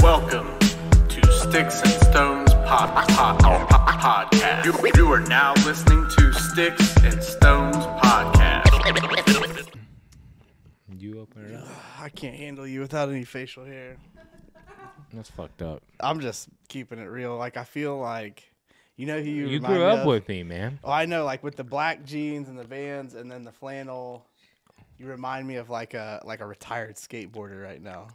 Welcome to Sticks and Stones podcast. You are now listening to Sticks and Stones podcast. You open it up. I can't handle you without any facial hair. That's fucked up. I'm just keeping it real. Like, I feel like, you know who you You remind grew me up of? with me, man. Oh, I know, like with the black jeans and the Vans and then the flannel. You remind me of like a retired skateboarder right now.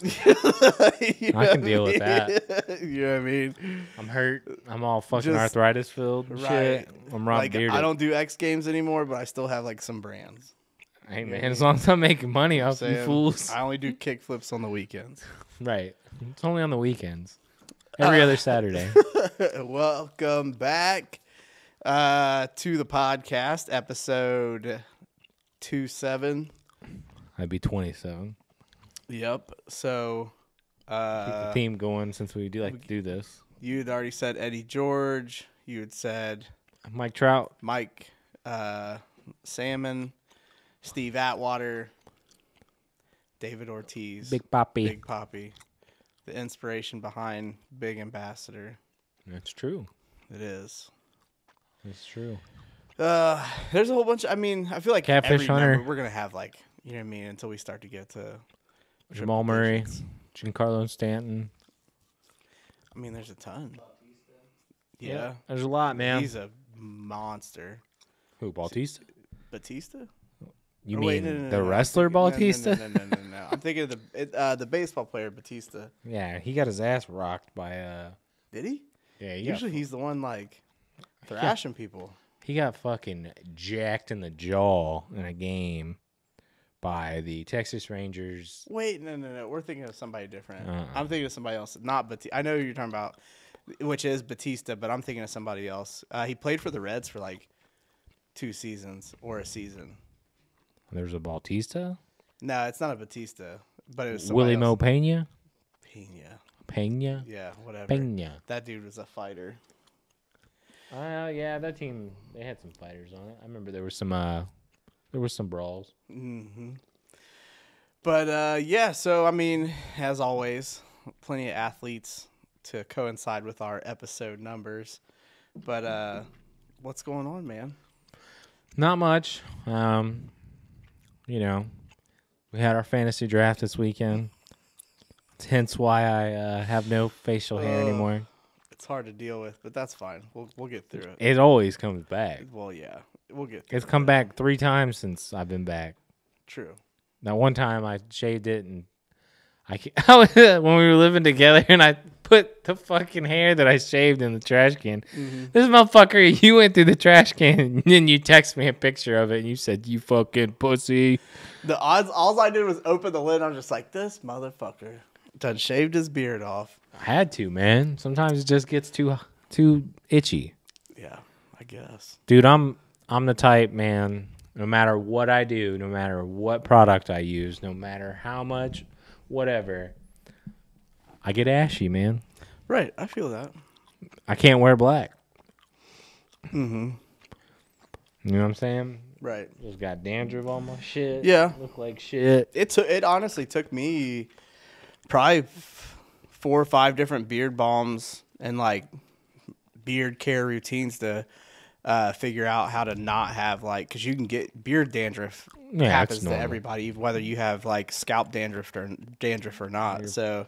I can deal with that. You know what I mean? I'm hurt. I'm all fucking Just- arthritis filled. and Right. Shit. I'm Rob Like, Bearded. I don't do X Games anymore, but I still have like some brands. Hey, man, as long as I'm making money off you Saying, fools. I only do kick flips on the weekends. Right. It's only on the weekends. Every other Saturday. Welcome back to the podcast, episode 27. I'd be 27. Yep. So, Keep the theme going since we do like to do this. you had already said Eddie George. You had said Mike Trout. Mike Salmon, Steve Atwater, David Ortiz, Big Poppy. Big Poppy, the inspiration behind Big Ambassador. That's true. It is. That's true. There's a whole bunch. I mean, I feel like Catfish every Hunter. number we're gonna have like, you know what I mean, until we start to get to Jamal triple Murray. digits. Giancarlo Stanton. I mean, there's a ton. Yeah, There's a lot, man. he's a monster. Who, Bautista? Batista? You Or mean wait, no, the I'm wrestler thinking- Bautista? No. I'm thinking of the baseball player Batista. Yeah, he got his ass rocked by Did he? yeah, Usually he's the one like thrashing people. he got fucking jacked in the jaw in a game by the Texas Rangers. Wait, no. We're thinking of somebody different. Uh-uh. I'm thinking of somebody else. Not Batista. I know who you're talking about, which is Batista, but I'm thinking of somebody else. He played for the Reds for like 2 seasons or a season. There's a Bautista, No, it's not a Batista, but it was Willie somebody Mo else. Pena, Pena. Yeah, whatever. Pena. That dude was a fighter. Yeah, that team they had some fighters on it. I remember there was some brawls. Hmm. But yeah, so I mean, as always, plenty of athletes to coincide with our episode numbers. But what's going on, man? Not much. You know, we had our fantasy draft this weekend. Hence why I have no facial hair anymore. It's hard to deal with, but that's fine. We'll get through it. It always comes back. Well, yeah, we'll get through It's come back 3 times since I've been back. True. Now, one time I shaved it and when we were living together and I put the fucking hair that I shaved in the trash can. Mm-hmm. This motherfucker, you went through the trash can and then you text me a picture of it and you said, "You fucking pussy." The odds, all I did was open the lid. I'm just like, this motherfucker done shaved his beard off. I had to, man. Sometimes it just gets too itchy. Yeah, I guess. Dude, I'm the type, man, no matter what I do, no matter what product I use, no matter how much, whatever, I get ashy, man. Right, I feel that. I can't wear black. Mm-hmm. You know what I'm saying? Right. Just got dandruff on my shit. Yeah. Look like shit. It honestly took me probably 4 or 5 different beard balms and like beard care routines to figure out how to not have like, because you can get beard dandruff. Yeah, happens it's to normal. everybody, whether you have like scalp dandruff or not. So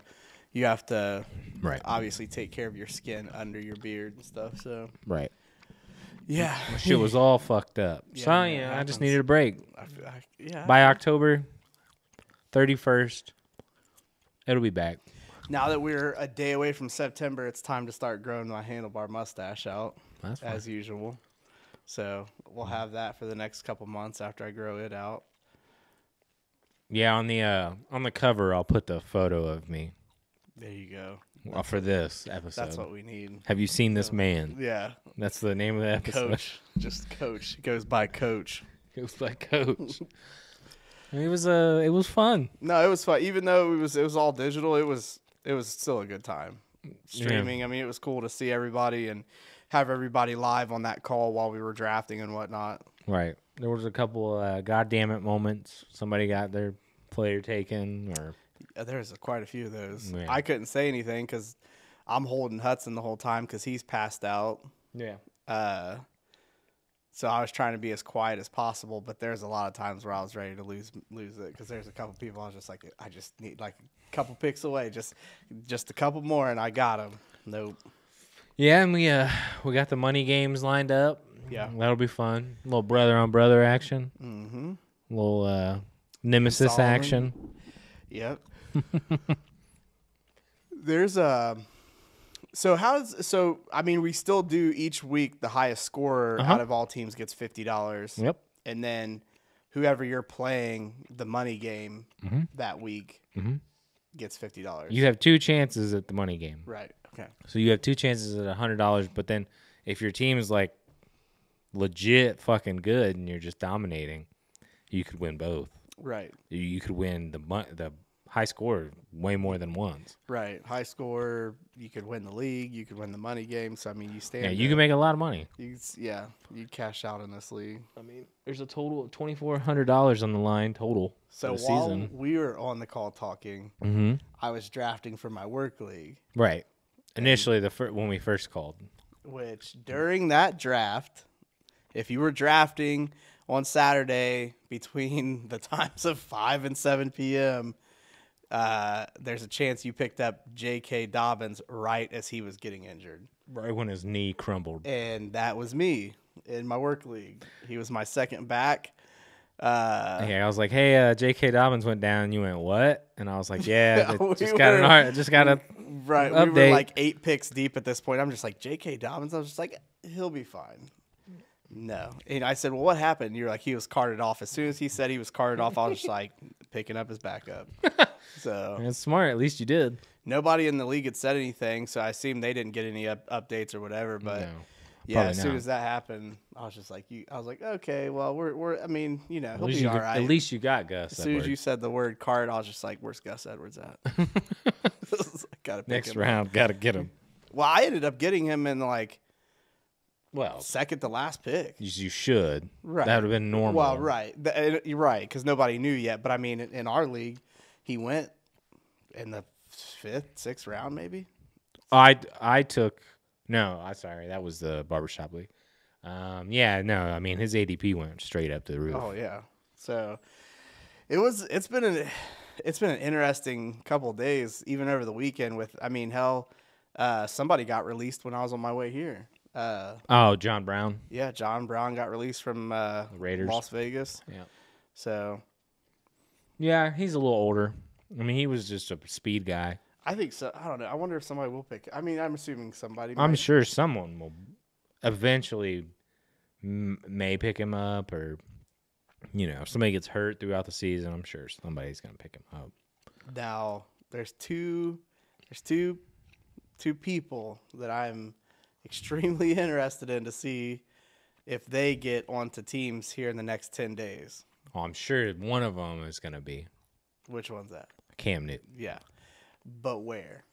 you have to Right. obviously take care of your skin under your beard and stuff. So Right. yeah, My shit was all fucked up. Yeah, So, man, it yeah, I happens. just needed a break. yeah. By October 31st, it'll be back. Now that we're a day away from September, it's time to start growing my handlebar mustache out That's fine. as usual. So we'll have that for the next couple months after I grow it out. Yeah, on the cover, I'll put the photo of me There you go. for this episode. That's what we need. Have you seen this man? Yeah, That's the name of the episode. Coach, just Coach. He goes by Coach. It was like Coach. It was fun. No, it was fun. Even though it was all digital, it was still a good time. Streaming. I mean, it was cool to see everybody and have everybody live on that call while we were drafting and whatnot. Right. There was a couple goddamn it moments. Somebody got their player taken, or There's quite a few of those. Yeah. I couldn't say anything because I'm holding Hudson the whole time because he's passed out. Yeah. So I was trying to be as quiet as possible, but there's a lot of times where I was ready to lose it because there's a couple people I was just like, I just need like a couple picks away, just a couple more, and I got them. Nope. Yeah, and we got the money games lined up. Yeah. That'll be fun. A little brother on brother action. Mm-hmm. A little nemesis Solomon. action. Yep. There's So I mean, we still do each week the highest scorer out of all teams gets $50. Yep. And then whoever you're playing the money game that week gets $50. You have 2 chances at the money game. Right. Okay. So you have 2 chances at $100, but then if your team is like legit fucking good and you're just dominating, you could win both. Right. You could win the high score way more than once. Right. High score, you could win the league, you could win the money game. So I mean, you stand. Yeah, you can make a lot of money. You cash out in this league. I mean, there's a total of $2,400 on the line total So for the while season. we were on the call talking, Mm-hmm. I was drafting for my work league. Right. Initially, when we first called. Which during that draft, if you were drafting on Saturday between the times of 5 and 7 p.m., there's a chance you picked up J.K. Dobbins right as he was getting injured. Right when his knee crumbled. And that was me in my work league. He was my second back. Yeah, I was like, "Hey, J.K. Dobbins went down." You went, "What?" And I was like, "Yeah, We just got a right. update." We were like 8 picks deep at this point. I'm just like, J.K. Dobbins. I was just like, he'll be fine. No. And I said, well, what happened? You're like, he was carted off. As soon as he said he was carted off, I was just like picking up his backup. So It's smart. At least you did. nobody in the league had said anything, so I assume they didn't get any updates or whatever. But No, yeah, probably as soon not. as that happened, I was just like, okay, well, we're. I mean, you know, At he'll least be you all right. At least you got Gus. As soon as you said the word card, I was just like, where's Gus Edwards at? Gotta pick Next him round, got to get him. Well, I ended up getting him in like Well, second to last pick. you should. Right. That would have been normal. Well, right. You're right, because nobody knew yet. But I mean, in our league, he went in the 5th, 6th round, maybe. I took no. I'm sorry. That was the barbershop league. Yeah, no. I mean, his ADP went straight up to the roof. Oh yeah. So it's been an interesting couple of days, even over the weekend. With I mean, hell, somebody got released when I was on my way here. John Brown. Yeah, John Brown got released from Raiders. Las Vegas. Yeah. So Yeah, he's a little older. I mean, he was just a speed guy. I think so. I don't know. I wonder if somebody will pick. I mean, I'm assuming somebody. I'm might. sure someone will eventually may pick him up, or if somebody gets hurt throughout the season, I'm sure somebody's gonna pick him up. Now there's two people that I'm extremely interested in to see if they get onto teams here in the next 10 days. Oh, I'm sure one of them is gonna be Which one's that? Cam Newton. Yeah. But where?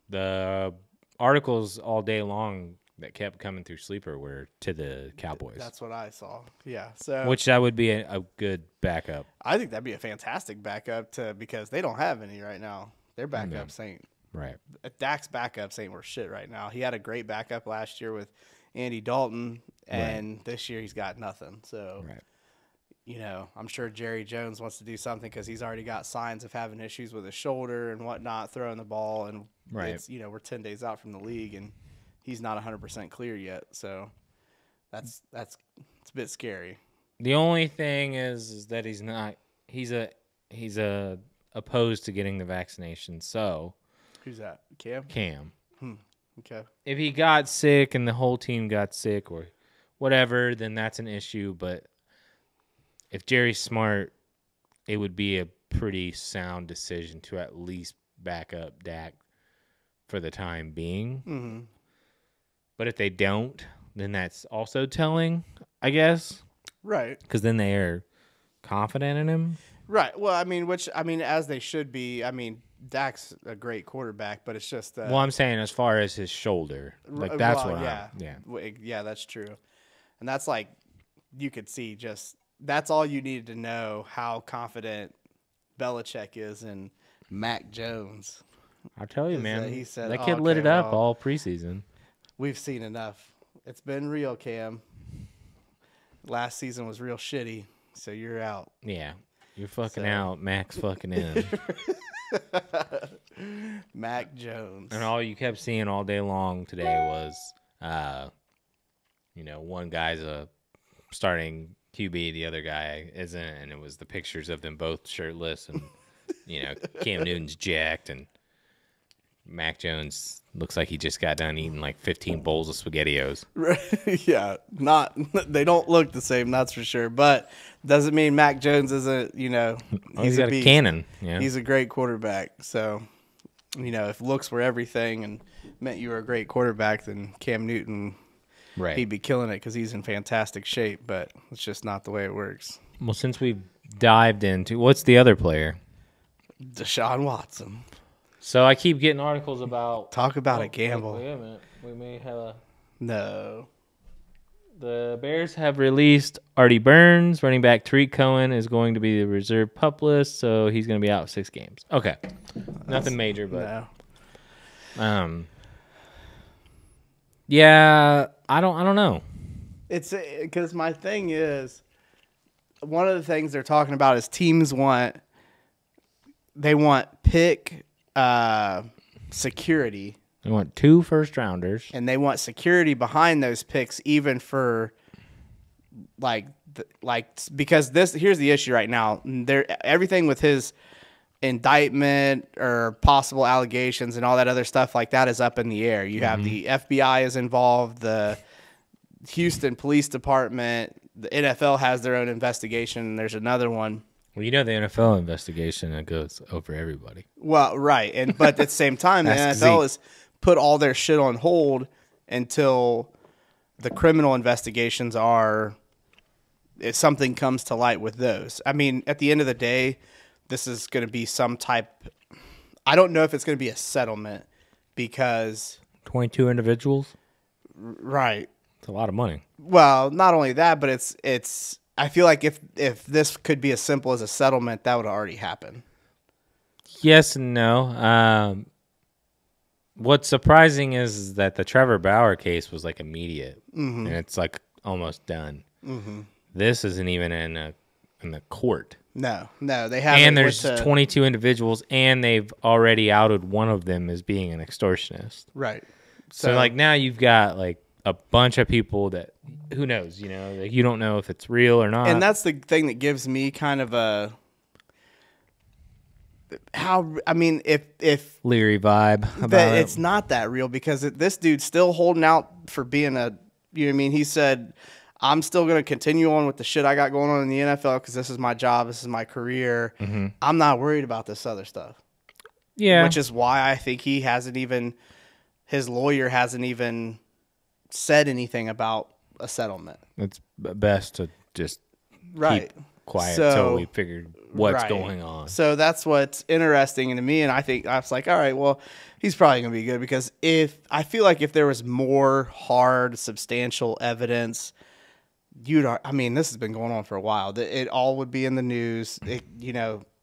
The articles all day long that kept coming through Sleeper were to the Cowboys. That's what I saw. Yeah. So Which that would be a good backup. I think that'd be a fantastic backup because they don't have any right now. Their backups ain't Right. Dak's backups ain't worth shit right now. He had a great backup last year with Andy Dalton, and this year he's got nothing. So, Right. I'm sure Jerry Jones wants to do something because he's already got signs of having issues with his shoulder and whatnot, throwing the ball. And it's, we're 10 days out from the league, and he's not 100% clear yet. So it's a bit scary. The only thing is that he's opposed to getting the vaccination. So Who's that? Cam? Cam. Okay. If he got sick and the whole team got sick or whatever, then that's an issue. But if Jerry's smart, it would be a pretty sound decision to at least back up Dak for the time being. Mm-hmm. But if they don't, then that's also telling, I guess. Right. Because then they are confident in him. Right. Well, as they should be. I mean, Dak's a great quarterback, but it's just. Well, I'm saying as far as his shoulder, like that's what. Yeah, that's true, and that's like you could see that's all you needed to know how confident Belichick is in Mac Jones. I'll tell you, Is man. that he said, that "Oh, kid lit okay, it up well, all preseason. We've seen enough. It's been real, Cam. Last season was real shitty, so you're out." Yeah. You're fucking out. Mac's fucking in. Mac Jones. And all you kept seeing all day long today was, one guy's a starting QB, the other guy isn't, and it was the pictures of them both shirtless, and Cam Newton's jacked, and Mac Jones looks like he just got done eating like 15 bowls of SpaghettiOs. Yeah, they don't look the same, that's for sure. But doesn't mean Mac Jones isn't, He's got a cannon. Yeah. He's a great quarterback. So, if looks were everything and meant you were a great quarterback, then Cam Newton, right, he'd be killing it because he's in fantastic shape. But it's just not the way it works. Well, since we've dived into, what's the other player? Deshaun Watson. So I keep getting articles about. Talk about a gamble. Wait a minute. We may have a. No. The Bears have released Artie Burns. Running back Tariq Cohen is going to be the reserve pup list, so he's going to be out 6 games. Okay. Nothing major, but. No. Yeah, I don't know. It's because my thing is, one of the things they're talking about is teams want pick security. They want 2 first-rounders. And they want security behind those picks, even for because here's the issue right now. Everything with his indictment or possible allegations and all that other stuff like that is up in the air. You have the FBI is involved, the Houston Police Department, the NFL has their own investigation, and there's another one. Well, the NFL investigation that goes over everybody. Well, right, but at the same time, the NFL has put all their shit on hold until the criminal investigations if something comes to light with those. I mean, at the end of the day, this is going to be some type. I don't know if it's going to be a settlement because 22 individuals. Right. It's a lot of money. Well, not only that, but it's. I feel like if this could be as simple as a settlement, that would already happen. Yes and no. What's surprising is that the Trevor Bauer case was like immediate, and it's like almost done. Mm-hmm. This isn't even in the court. No, they haven't. And there's 22 individuals, and they've already outed one of them as being an extortionist. Right. So like now you've got like a bunch of people that who knows, like you don't know if it's real or not. And that's the thing that gives me kind of a if leery vibe about it's not that real because this dude's still holding out for being he said, I'm still going to continue on with the shit I got going on in the NFL because this is my job, this is my career. Mm-hmm. I'm not worried about this other stuff. Yeah. Which is why I think his lawyer hasn't even said anything about a settlement. It's best to just keep quiet until we figure what's going on. So that's what's interesting to me, and I was like, all right, well, he's probably going to be good because I feel like if there was more hard, substantial evidence, this has been going on for a while. It all would be in the news.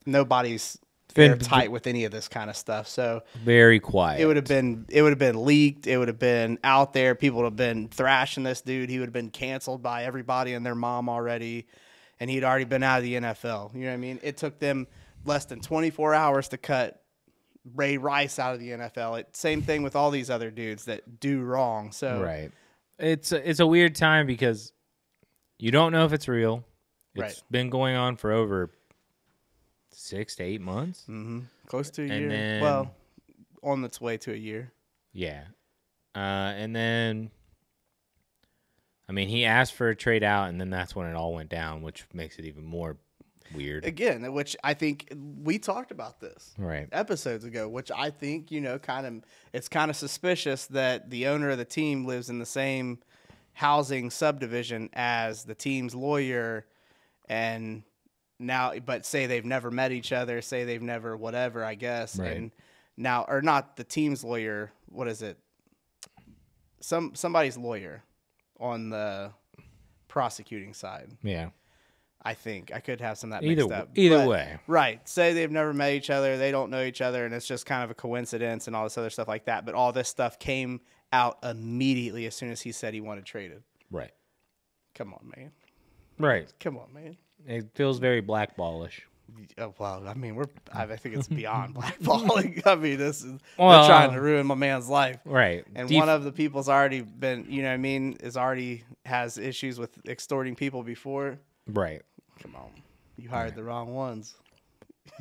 Nobody's airtight with any of this kind of stuff. So very quiet. It would have been leaked. It would have been out there. People would have been thrashing this dude. He would have been canceled by everybody and their mom already, and he'd already been out of the NFL. You know what I mean? It took them less than 24 hours to cut Ray Rice out of the NFL. Same thing with all these other dudes that do wrong. So right, it's a weird time because you don't know if it's real. It's been going on for over 6 to 8 months. Mm-hmm. Close to a and year. Then, well, on its way to a year. Yeah. And then, he asked for a trade out, and then that's when it all went down, which makes it even more weird. Again, which I think we talked about this episodes ago, which I think, it's kind of suspicious that the owner of the team lives in the same housing subdivision as the team's lawyer and now, but say they've never met each other, say they've never whatever, I guess. Right. And now, or not the team's lawyer, what is it? Somebody's lawyer on the prosecuting side. Yeah. I think I could have some of that Either mixed up. either But, way, right? Say they've never met each other, they don't know each other, and it's just kind of a coincidence and all this other stuff like that. But all this stuff came out immediately as soon as he said he wanted traded. right, Come on, man. right. Come on, man. It feels very blackballish. Oh, well, I mean, I think it's beyond blackballing. I mean, this is Well, they're trying to ruin my man's life. Right. And one of the people's already been, you know what I mean, has issues with extorting people before. Right. Come on. You hired the wrong ones.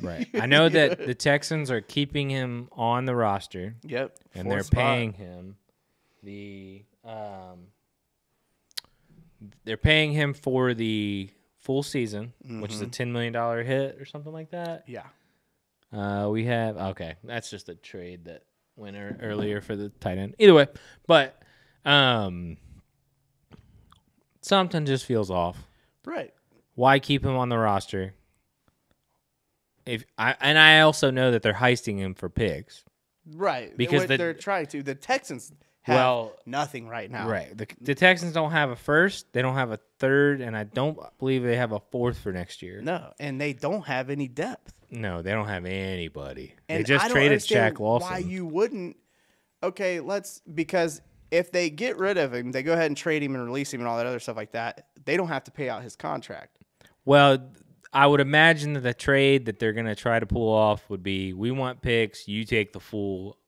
Right. I know that the Texans are keeping him on the roster. Yep. And they're paying him they're paying him for the full season, which is a $10 million hit or something like that. Yeah. We have that's just a trade that went earlier for the tight end. Either way, but something just feels off. Right. Why keep him on the roster? I also know that they're heisting him for picks. Right. Because they're trying to. The Texans have nothing right now. Right. The Texans don't have a first, they don't have a third, and I don't believe they have a fourth for next year. No, and they don't have any depth. No, they don't have anybody. And they just I don't traded understand Shaq Lawson. why you wouldn't? Okay, because if they get rid of him, they go ahead and trade him and release him and all that other stuff like that. They don't have to pay out his contract. Well, I would imagine that the trade that they're going to try to pull off would be, we want picks, you take the full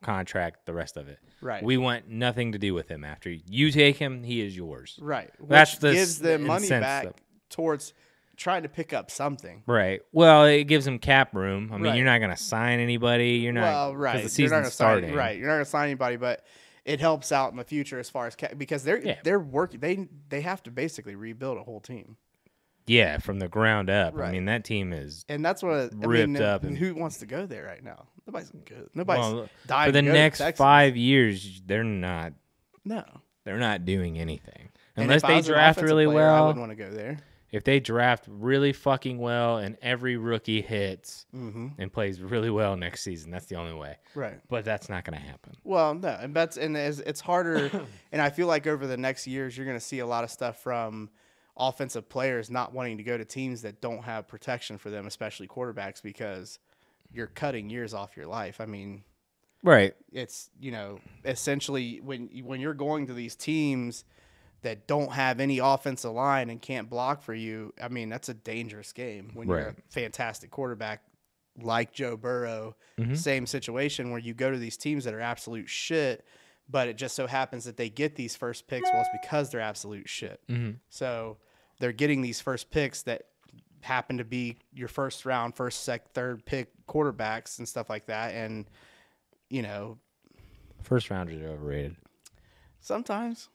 contract, the rest of it. Right. We want nothing to do with him. After you take him, he is yours. Right. Which gives them money incentive. back towards trying to pick up something. Right. Well, it gives them cap room. I mean, Right. you're not going to sign anybody. You're not. Well, right. Because the You're not season's gonna starting. Sign, right. You're not going to sign anybody, but it helps out in the future as far as because they're working. They have to basically rebuild a whole team. Yeah, from the ground up. Right. I mean, that team is And that's what ripped up. And who wants to go there right now? Nobody's good. Nobody's dying for the to go to next Texas. 5 years. They're not. No. They're not doing anything And unless if I they was an draft offensive really player, I well. wouldn't want to go there. If they draft really fucking well and every rookie hits and plays really well next season, that's the only way. Right. But that's not going to happen. Well, no, and it's harder, and I feel like over the next years you're going to see a lot of stuff from offensive players not wanting to go to teams that don't have protection for them, especially quarterbacks, because you're cutting years off your life. I mean, Right. it's essentially when you're going to these teams that don't have any offensive line and can't block for you. I mean, that's a dangerous game when you're a fantastic quarterback like Joe Burrow. Same situation where you go to these teams that are absolute shit, but it just so happens that they get these first picks. Well, it's because they're absolute shit. So they're getting these first picks that happen to be your first round, first, second, third pick quarterbacks and stuff like that. And, First rounders are overrated. sometimes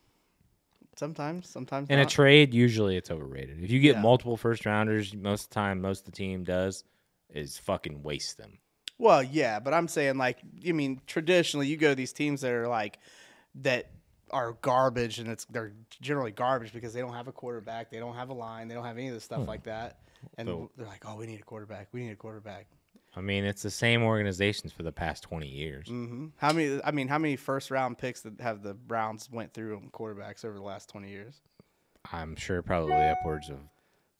In not. a trade, usually it's overrated. If you get multiple first rounders, most of the time, most of the team does is fucking waste them. Well, yeah, but I'm saying traditionally you go to these teams that are garbage, and they're generally garbage because they don't have a quarterback, they don't have a line, they don't have any of this stuff like that, and they're like, oh, we need a quarterback. I mean, it's the same organizations for the past 20 years. How many first round picks that have the Browns went through on quarterbacks over the last 20 years? I'm sure probably upwards of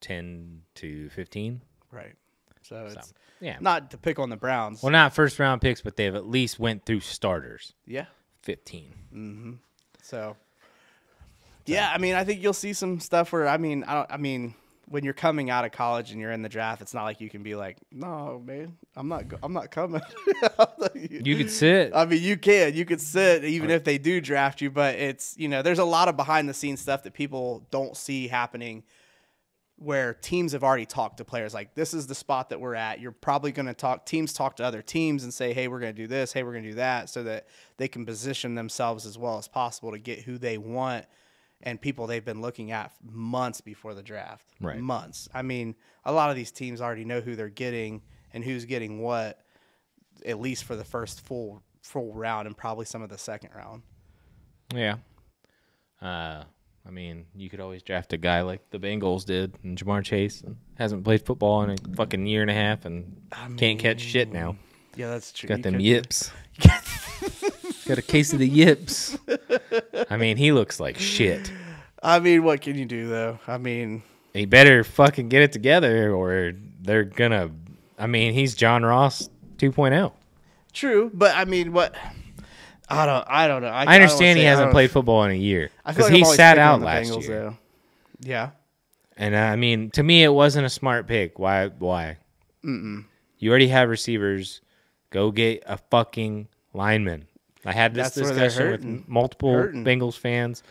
10 to 15. Right. So it's yeah. not to pick on the Browns. Well, not first round picks, but they've at least went through starters. Yeah. 15. So yeah, I mean, I think you'll see some stuff where when you're coming out of college and you're in the draft, it's not like you can be like, no, man, I'm not coming. You could sit. I mean, you could sit even if they do draft you, but it's, there's a lot of behind the scenes stuff that people don't see happening where teams have already talked to players. Like, this is the spot that we're at. You're probably going to teams talk to other teams and say, hey, we're going to do this. Hey, we're going to do that, so that they can position themselves as well as possible to get who they want and people they've been looking at months before the draft. Right. Months. I mean, a lot of these teams already know who they're getting and who's getting what, at least for the first full round and probably some of the second round. Yeah. I mean, you could always draft a guy like the Bengals did and Jamar Chase. And hasn't played football in a fucking year and a half and can't catch shit now. Yeah, that's true. Got them yips. Got a case of the yips. I mean, he looks like shit. I mean, what can you do, though? I mean, he better fucking get it together, or they're gonna. I mean, he's John Ross 2.0. True, but I mean, what? I don't know. I understand he hasn't played football in a year because like he always sat picking out on the last Bengals, year. though. Yeah. And I mean, to me, it wasn't a smart pick. Why? Mm-mm. You already have receivers. Go get a fucking lineman. I had this discussion with multiple Bengals fans.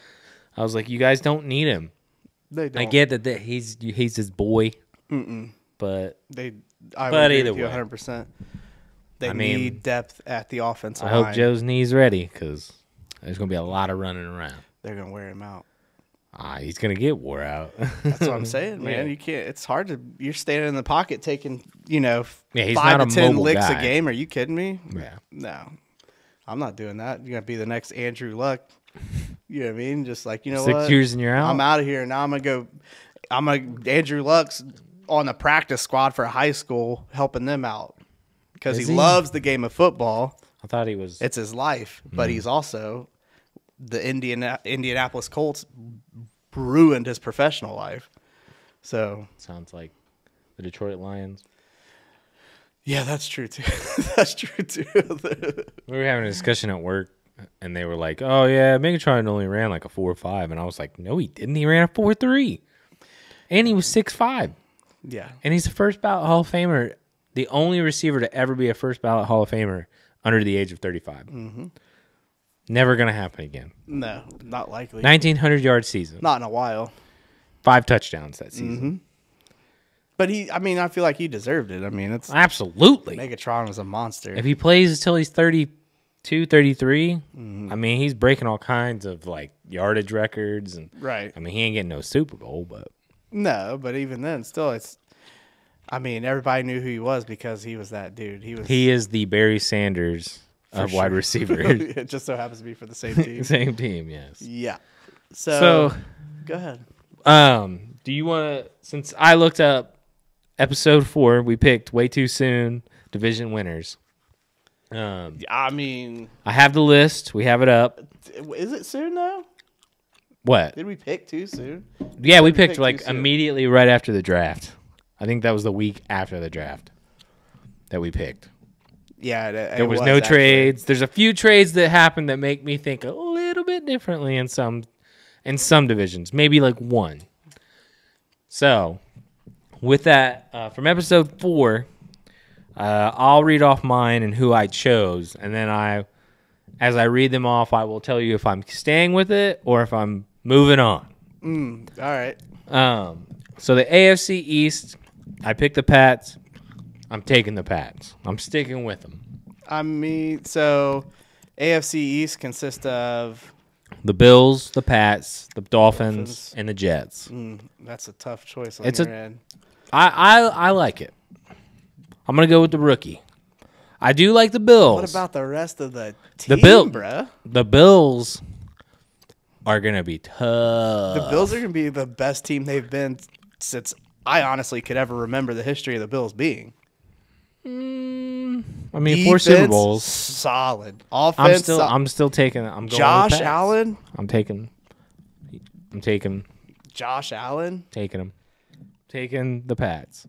I was like, you guys don't need him. They don't. I get that he's his boy. But I would agree either with you way, 100%. They need depth at the offensive line. I hope Joe's knee's ready because there's going to be a lot of running around. They're going to wear him out. He's going to get wore out. That's what I'm saying, man. You can't. It's hard to. You're standing in the pocket taking, he's 5 not to 10 licks guy. a game. Are you kidding me? Yeah. No, I'm not doing that. You're gonna be the next Andrew Luck. You know what I mean? Just like 6 what? years and you're out. I'm out of here. Now I'm gonna Andrew Luck's on the practice squad for high school, helping them out because he loves the game of football. I thought he was. It's his life, but he's also the Indianapolis Colts ruined his professional life. So Sounds like the Detroit Lions. yeah, that's true too. That's true too. We were having a discussion at work, and they were like, "Oh yeah, Megatron only ran like a 4.5," and I was like, "No, he didn't. He ran a 4.3, and he was 6'5." Yeah, And he's a first ballot Hall of Famer, the only receiver to ever be a first ballot Hall of Famer under the age of 35. Mm-hmm. Never going to happen again. no, not likely. 1,900-yard season. Not in a while. 5 touchdowns that season. But I feel like he deserved it. I mean, it's Absolutely. Megatron was a monster. If he plays until he's 32, 33, I mean, he's breaking all kinds of like yardage records. And Right. I mean, he ain't getting no Super Bowl, but. No, but even then, still, everybody knew who he was because he was that dude. He is the Barry Sanders of wide receivers. It just so happens to be for the same team. Same team, yes. Yeah. So go ahead. Do you want to, since I looked up episode 4, we picked way too soon division winners. I mean, I have the list. We have it up. is it soon now? What? Did we pick too soon? Yeah, we picked pick too like soon? immediately right after the draft. I think that was the week after the draft that we picked. Yeah, There was no trades. There's a few trades that happened that make me think a little bit differently in some divisions, maybe like one. So, with that, from episode 4, I'll read off mine and who I chose, and then as I read them off, I will tell you if I'm staying with it or if I'm moving on. All right. So the AFC East, I picked the Pats. I'm taking the Pats. I'm sticking with them. I mean, so AFC East consists of The Bills, the Pats, the Dolphins, and the Jets. that's a tough choice on It's your end. I like it. I'm gonna go with the rookie. I do like the Bills. What about the rest of the team, bruh? The Bills are gonna be tough. The Bills are going to be the best team they've been since I honestly could ever remember the history of the Bills being. I mean, 4 Super Bowls. Solid. Offense. I'm still taking. I'm going Josh with Pats. Allen. I'm taking. Josh Allen. Taking the Pats.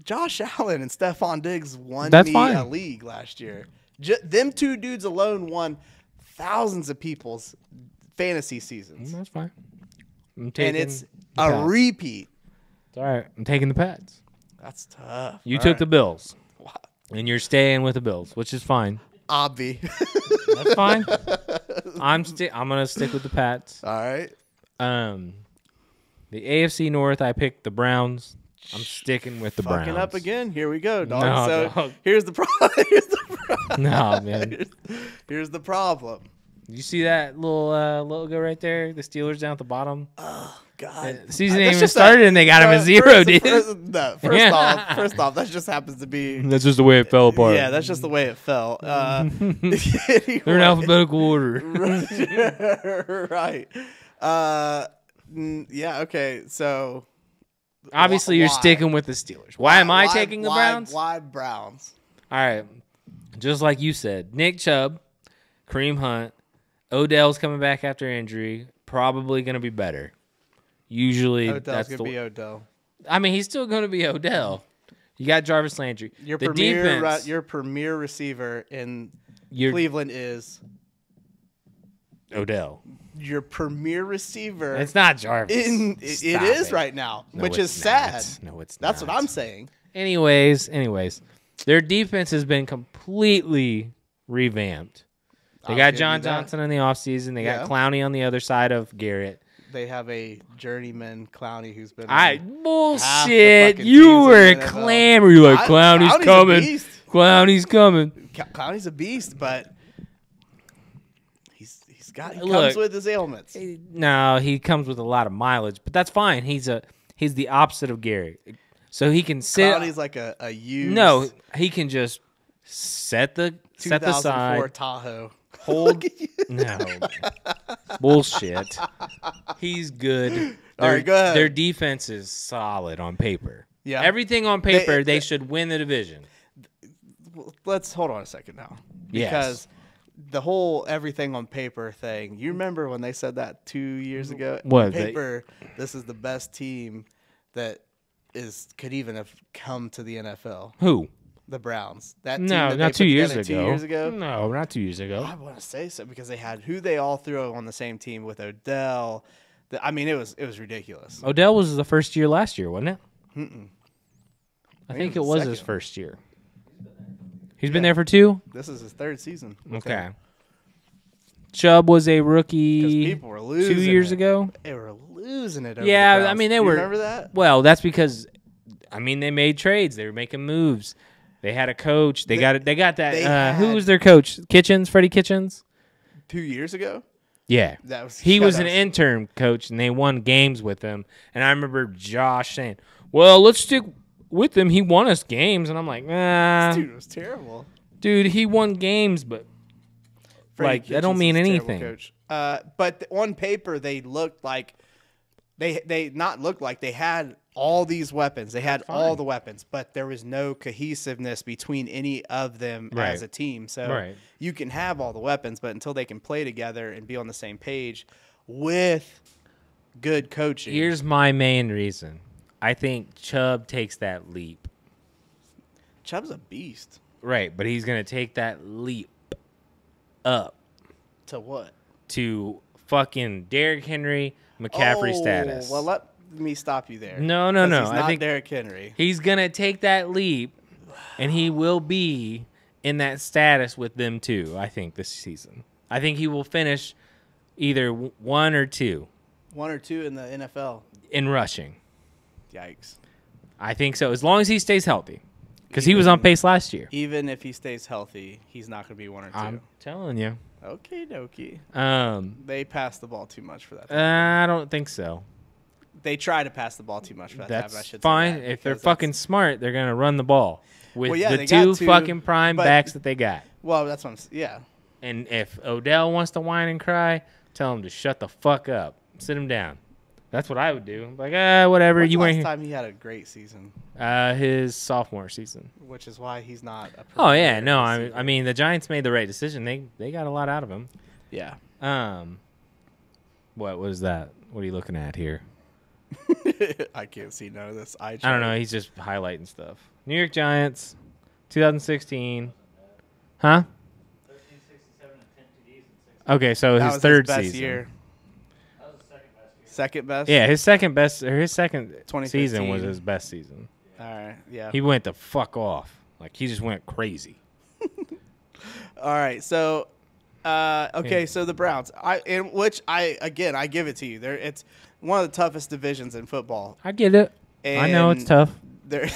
Josh Allen and Stephon Diggs won That's fine. a league last year. Them two dudes alone won thousands of people's fantasy seasons. That's fine. And it's a repeat. It's all right. I'm taking the Pats. That's tough. You took the Bills. And you're staying with the Bills, which is fine. Obvi. That's fine. I'm gonna stick with the Pats. All right. The AFC North, I picked the Browns. I'm sticking with the Browns. Fucking up again. Here we go, dog. No, so dog. here's the problem. No, man. Here's the problem. You see that little logo right there? The Steelers down at the bottom. Oh God. The season ain't even started, and they got him at 0, dude. First off, that just happens to be. That's just the way it fell apart. Yeah, that's just the way it fell. They're in alphabetical order. Right. Yeah. Okay. So. Obviously, you're sticking with the Steelers. Why am I taking the Browns? Why Browns? All right. Just like you said, Nick Chubb, Kareem Hunt, Odell's coming back after injury, probably going to be better. Usually, Odell's that's gonna be Odell. I mean, he's still going to be Odell. You got Jarvis Landry. Your the premier, defense, your premier receiver in Cleveland is Odell. Your premier receiver. It's not Jarvis. It is right now, No, which is it's sad. not. No, it's not. That's what I'm saying. Anyways, their defense has been completely revamped. They got John Johnson in the offseason. They got Clowney on the other side of Garrett. They have a journeyman Clowney who's been. Bullshit! You were clamoring like Clowney's coming. Clowney's coming. Clowney's a beast, but he comes with his ailments. No, he comes with a lot of mileage, but that's fine. He's the opposite of Garrett, so he can sit. Clowney's like a used. No, he can just set the side. Tahoe. Hold no bullshit. He's good. All right, go ahead. Their defense is solid on paper. Yeah, everything on paper, they should win the division. Let's hold on a second now, because the whole everything on paper thing. You remember when they said that 2 years ago? What on paper? This is the best team that could even have come to the NFL. Who? The Browns. That team no, that not 2 years ago. 2 years ago. No, not 2 years ago. I want to say so because they had who they all threw on the same team with Odell. I mean, it was ridiculous. Odell was the first year last year, wasn't it? Mm-mm. I think it was his first year. He's been there for 2? This is his 3rd season. Okay. Chubb was a rookie people were losing 2 years ago. They were losing it over Yeah, the Browns. I mean, you remember that? Well, that's because, I mean, they made trades. They were making moves. They had a coach. They got that. Who was their coach? Freddie Kitchens? 2 years ago? Yeah. He was an intern coach, and they won games with him. And I remember Josh saying, well, let's stick with him. He won us games. And I'm like, nah. This dude was terrible. Dude, he won games, but that don't mean anything. Coach. But on paper, they looked like they had all these weapons. They had all the weapons, but there was no cohesiveness between any of them as a team. So you can have all the weapons, but until they can play together and be on the same page with good coaching. Here's my main reason. I think Chubb takes that leap. Chubb's a beast. Right, but he's going to take that leap up. To what? To fucking Derrick Henry, McCaffrey status. Well, let me stop you there. No. I think Derrick Henry. He's gonna take that leap, and he will be in that status with them too. I think this season. I think he will finish either 1 or 2. 1 or 2 in the NFL in rushing. Yikes! I think so, as long as he stays healthy, because he was on pace last year. Even if he stays healthy, he's not going to be 1 or 2. I'm telling you. Okay, dokie. They pass the ball too much for that. I don't think so. They try to pass the ball too much for that. That's fine. If they're fucking smart, they're going to run the ball with the 2 fucking prime backs that they got. Well, that's what I'm And if Odell wants to whine and cry, tell him to shut the fuck up. Sit him down. That's what I would do. Like, whatever. When's you the weren't last time he had a great season? His sophomore season. Which is why he's not a Oh, yeah. No, I mean, the Giants made the right decision. They got a lot out of him. Yeah. What was that? What are you looking at here? I can't see none of this. I don't know. He's just highlighting stuff. New York Giants, 2016. Huh? 13, 67, and 10 TDs. Okay, so his third season. Year. That was the second best year. Second best? Yeah, his second season was his best season. All right, yeah. He went the fuck off. Like, he just went crazy. All right, so so the Browns. I give it to you. It's one of the toughest divisions in football. I get it. I know it's tough. The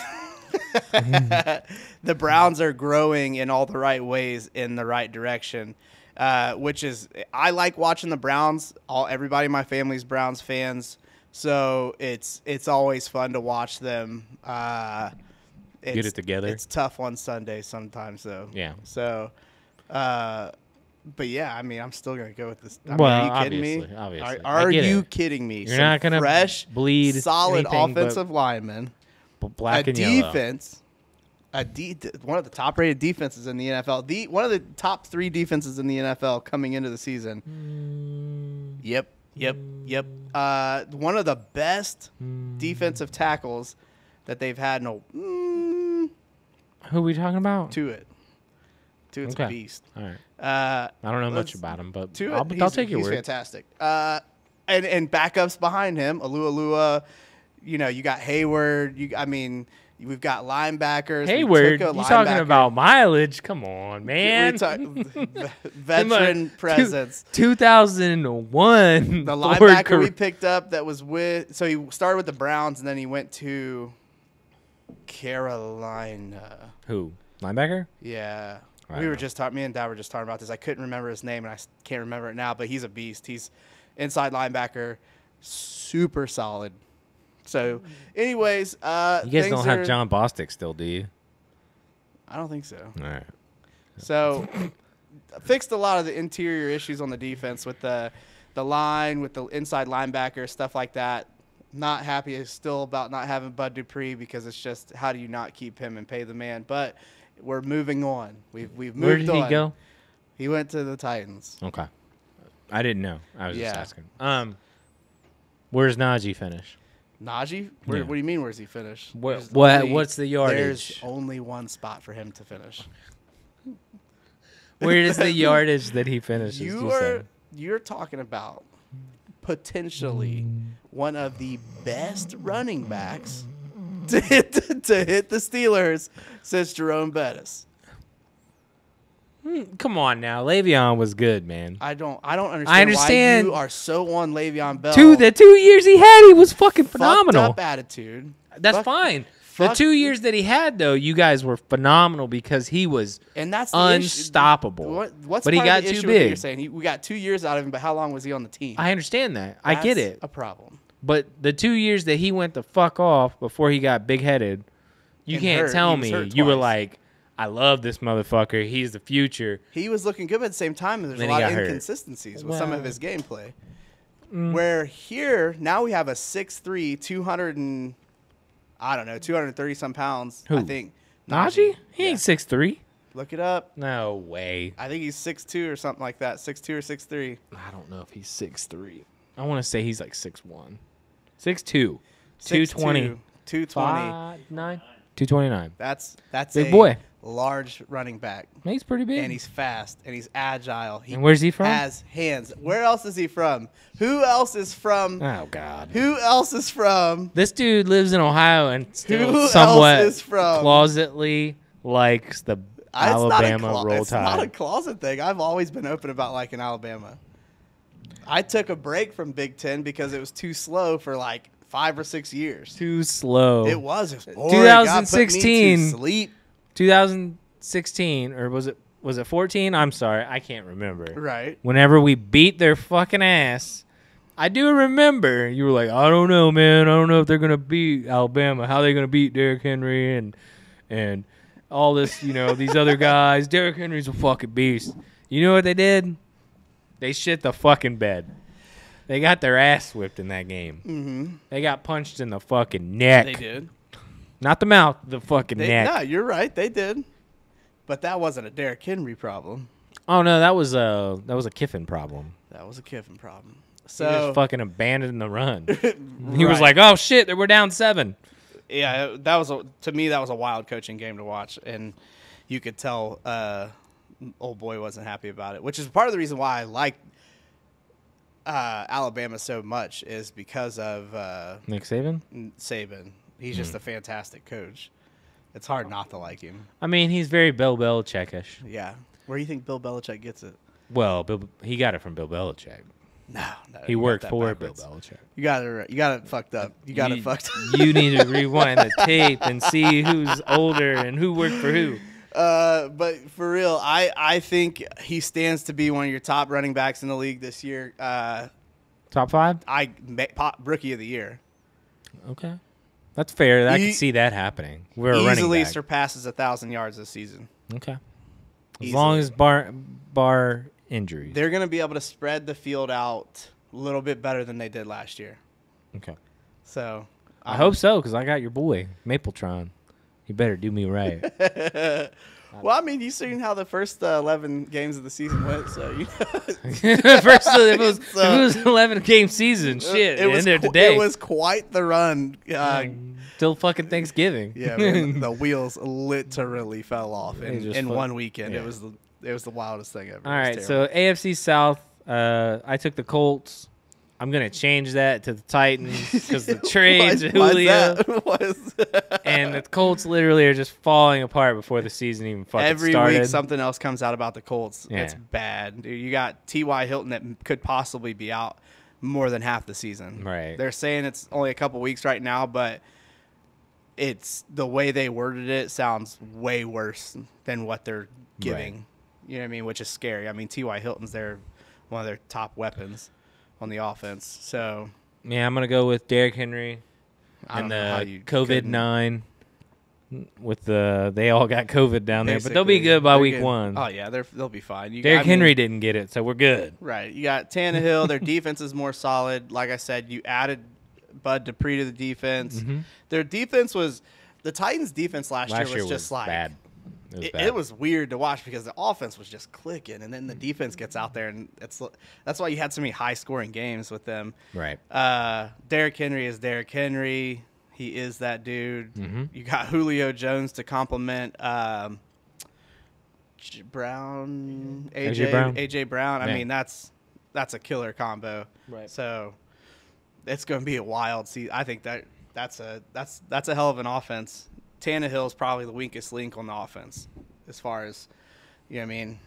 Browns are growing in all the right ways in the right direction, which is I like watching the Browns. Everybody in my family's Browns fans, so it's always fun to watch them. Get it together. It's tough on Sunday sometimes, though. Yeah. So, but yeah, I mean, I'm still gonna go with this. Are you kidding me? Obviously. Are you kidding me? You're not gonna fresh, bleed solid offensive linemen, black and defense, one of the top-rated defenses in the NFL. One of the top 3 defenses in the NFL coming into the season. Yep. Yep. One of the best defensive tackles that they've had in a Who are we talking about? Tuitt's Okay. a beast. All right. I I don't know much about him, but Tuitt, I'll take your he's word. fantastic. And backups behind him, Alua. You know, you got Hayward. We've got linebackers. Hayward, you talking about mileage? Come on, man. Veteran presence. 2001. The linebacker we picked up that was so he started with the Browns and then he went to Carolina. Who? Linebacker? Yeah. Right. We were just talking, me and Dad were just talking about this. I couldn't remember his name and I can't remember it now, but he's a beast. He's inside linebacker, super solid. So, anyways, you guys don't have John Bostic still, do you? I don't think so. All right. So, fixed a lot of the interior issues on the defense with the line, with the inside linebacker, stuff like that. Not happy still about not having Bud Dupree because it's just how do you not keep him and pay the man? But we're moving on. We've moved on. Where did he go? He went to the Titans. Okay. I didn't know. I was just asking. Where's Najee finish? Najee? Yeah. What do you mean? Where's he finish? What's the yardage? There's only one spot for him to finish. Where is the yardage that he finishes? You're talking about potentially one of the best running backs to hit the Steelers since Jerome Bettis. Come on now, Le'Veon was good, man. I don't understand. I understand why you are so on Le'Veon Bell. The 2 years he had, he was fucking phenomenal. Fucked up attitude. That's fine. The 2 years that he had, though, you guys were phenomenal because he was unstoppable. What's but he got too big. You're saying we got 2 years out of him, but how long was he on the team? I understand that. I get it. A problem. But the 2 years that he went the fuck off before he got big headed, you can't tell me you were like, I love this motherfucker. He's the future. He was looking good, but at the same time, there's a lot of inconsistencies with some of his gameplay. Where here, now we have a 6'3", 230 some pounds. Who? I think. Najee? He ain't 6'3". Look it up. No way. I think he's 6'2" or something like that. 6'2" or 6'3". I don't know if he's 6'3". I want to say he's like 6'1". 6'2". 220. 220. 229. That's big a boy. Large running back. He's pretty big. And he's fast and he's agile. And where's he from? Has hands. Where else is he from? Who else is from? Oh God. Who else is from? This dude lives in Ohio and still Who somewhat else is from? closetly likes the Alabama Roll Tide. It's not a closet thing. I've always been open about liking Alabama. I took a break from Big Ten because it was too slow for like 5 or 6 years. Too slow. It was. 2016. Sleep. 2016, or was it 14? I'm sorry, I can't remember. Right. Whenever we beat their fucking ass, I do remember you were like, I don't know, man. I don't know if they're gonna beat Alabama. How are they gonna beat Derrick Henry and all this? You know, these other guys. Derrick Henry's a fucking beast. You know what they did? They shit the fucking bed. They got their ass whipped in that game. Mm-hmm. They got punched in the fucking neck. They did. Not the mouth, the fucking neck. No, you're right. They did. But that wasn't a Derrick Henry problem. Oh no, that was a Kiffin problem. That was a Kiffin problem. He So just fucking abandoned the run. Right. He was like, "Oh shit, we're down 7." Yeah, that was to me that was a wild coaching game to watch, and you could tell old boy wasn't happy about it. Which is part of the reason why I like Alabama so much is because of Nick Saban. Saban. He's just a fantastic coach. It's hard not to like him. I mean, he's very Bill Belichick-ish. Yeah. Where do you think Bill Belichick gets it? Well, he got it from Bill Belichick. No, he worked for Bill Belichick. You got it fucked up. You got it fucked up. You need to rewind the tape and see who's older and who worked for who. But for real, I think he stands to be one of your top running backs in the league this year. Top 5? Rookie of the year. Okay. That's fair. I can see that happening. We're a running easily back. surpasses 1,000 yards this season. Okay. As long as bar injuries. They're going to be able to spread the field out a little bit better than they did last year. Okay. So I hope so, because I got your boy, Mapletron. You better do me right. Well, I mean, you seen how the first 11 games of the season went, so you First, if it was 11-game season, shit, it was in there today. It was quite the run. Till fucking Thanksgiving. Yeah, man, the wheels literally fell off in one weekend. Yeah. It was the wildest thing ever. All right, so AFC South, I took the Colts. I'm gonna change that to the Titans because the trades, Julio, and the Colts literally are just falling apart before the season even fucking started. Every week, something else comes out about the Colts. Yeah. It's bad. Dude, you got T.Y. Hilton that could possibly be out more than half the season. Right. They're saying it's only a couple weeks right now, but it's the way they worded it sounds way worse than what they're giving. Right. You know what I mean? Which is scary. I mean, T.Y. Hilton's one of their top weapons on the offense. So, yeah, I'm gonna go with Derrick Henry I and don't know how the you COVID-9. With they all got COVID down there, but they'll basically, be good by they're week good. one. Oh yeah, they'll be fine. Derrick Henry didn't get it, so we're good. Right. You got Tannehill. Their defense is more solid. Like I said, you added Bud Dupree to the defense. Mm-hmm. Their defense was the Titans' defense last year was just like bad. It was weird to watch because the offense was just clicking, and then the defense gets out there, and that's why you had so many high-scoring games with them. Right. Derrick Henry is Derrick Henry. He is that dude. Mm-hmm. You got Julio Jones to complement AJ Brown. I mean, that's a killer combo. Right. So it's going to be a wild season. I think that's a hell of an offense. Tannehill is probably the weakest link on the offense as far as, you know what I mean?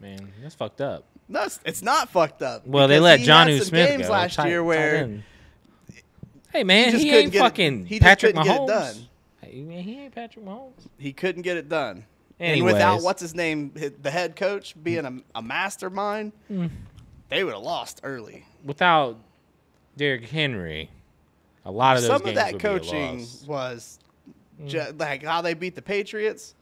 Man, that's fucked up. No, it's not fucked up. Well, they because let he Jonnu had some Smith games go. last year where hey, man, just he couldn't ain't get it- fucking he just Patrick couldn't get it Mahomes. done. Hey, man, he ain't Patrick Mahomes. he couldn't get it done. Anyways. And without what's his name, the head coach being a mastermind, they would have lost early. Without Derrick Henry, a lot of those Some games of that would be a coaching loss. was like how they beat the Patriots.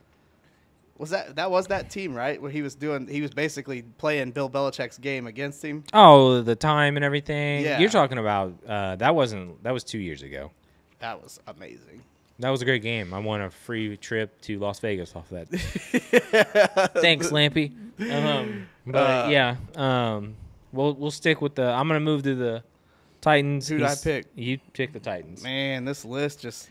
Was that team, right? Where he was basically playing Bill Belichick's game against him. Oh, the time and everything. Yeah. You're talking about that was 2 years ago. That was amazing. That was a great game. I won a free trip to Las Vegas off that. Thanks, Lampy. But yeah, we'll stick with the. I'm gonna move to the Titans. Who'd I pick? You pick the Titans. Man, this list just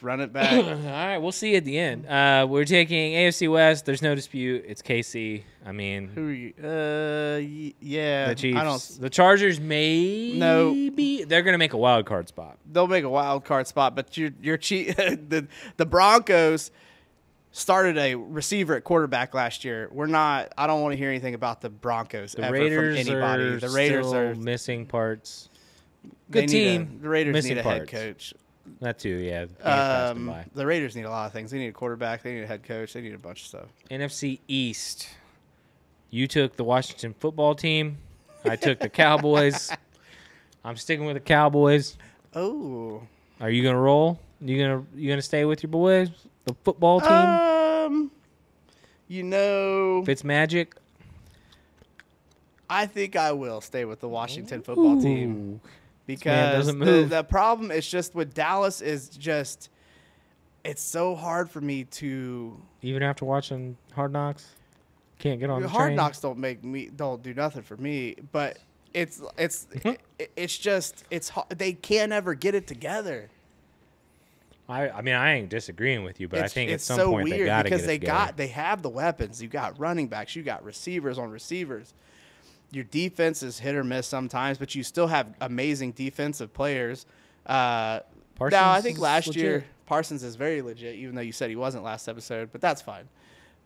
run it back. All right, we'll see at the end. We're taking AFC West. There's no dispute. It's KC. I mean, Who are you? Yeah, the Chiefs. I don't. The Chargers maybe they're gonna make a wild card spot. They'll make a wild card spot, but the Broncos started a receiver at quarterback last year. I don't want to hear anything about the Broncos The ever Raiders from anybody. are The Raiders still are missing parts. they Good need team. the Raiders missing need a head parts. coach. That too, yeah. Games passed them by. The Raiders need a lot of things. They need a quarterback. They need a head coach. They need a bunch of stuff. NFC East. You took the Washington football team. I took the Cowboys. I'm sticking with the Cowboys. Oh, Are you gonna roll? You gonna stay with your boys? The football team? Fitz Magic? I think I will stay with the Washington football team. Ooh. Because doesn't move. the problem is just with Dallas is just it's so hard for me to Even after watching Hard Knocks? Can't get on the Hard train? Knocks don't do nothing for me, but it's just they can't ever get it together. I mean, I ain't disagreeing with you, but I think at it's some so point they weird got to get because it together. they have the weapons. You got running backs, you got receivers on receivers. Your defense is hit or miss sometimes, but you still have amazing defensive players. Now, I think is last legit. year Parsons is very legit, even though you said he wasn't last episode, but that's fine.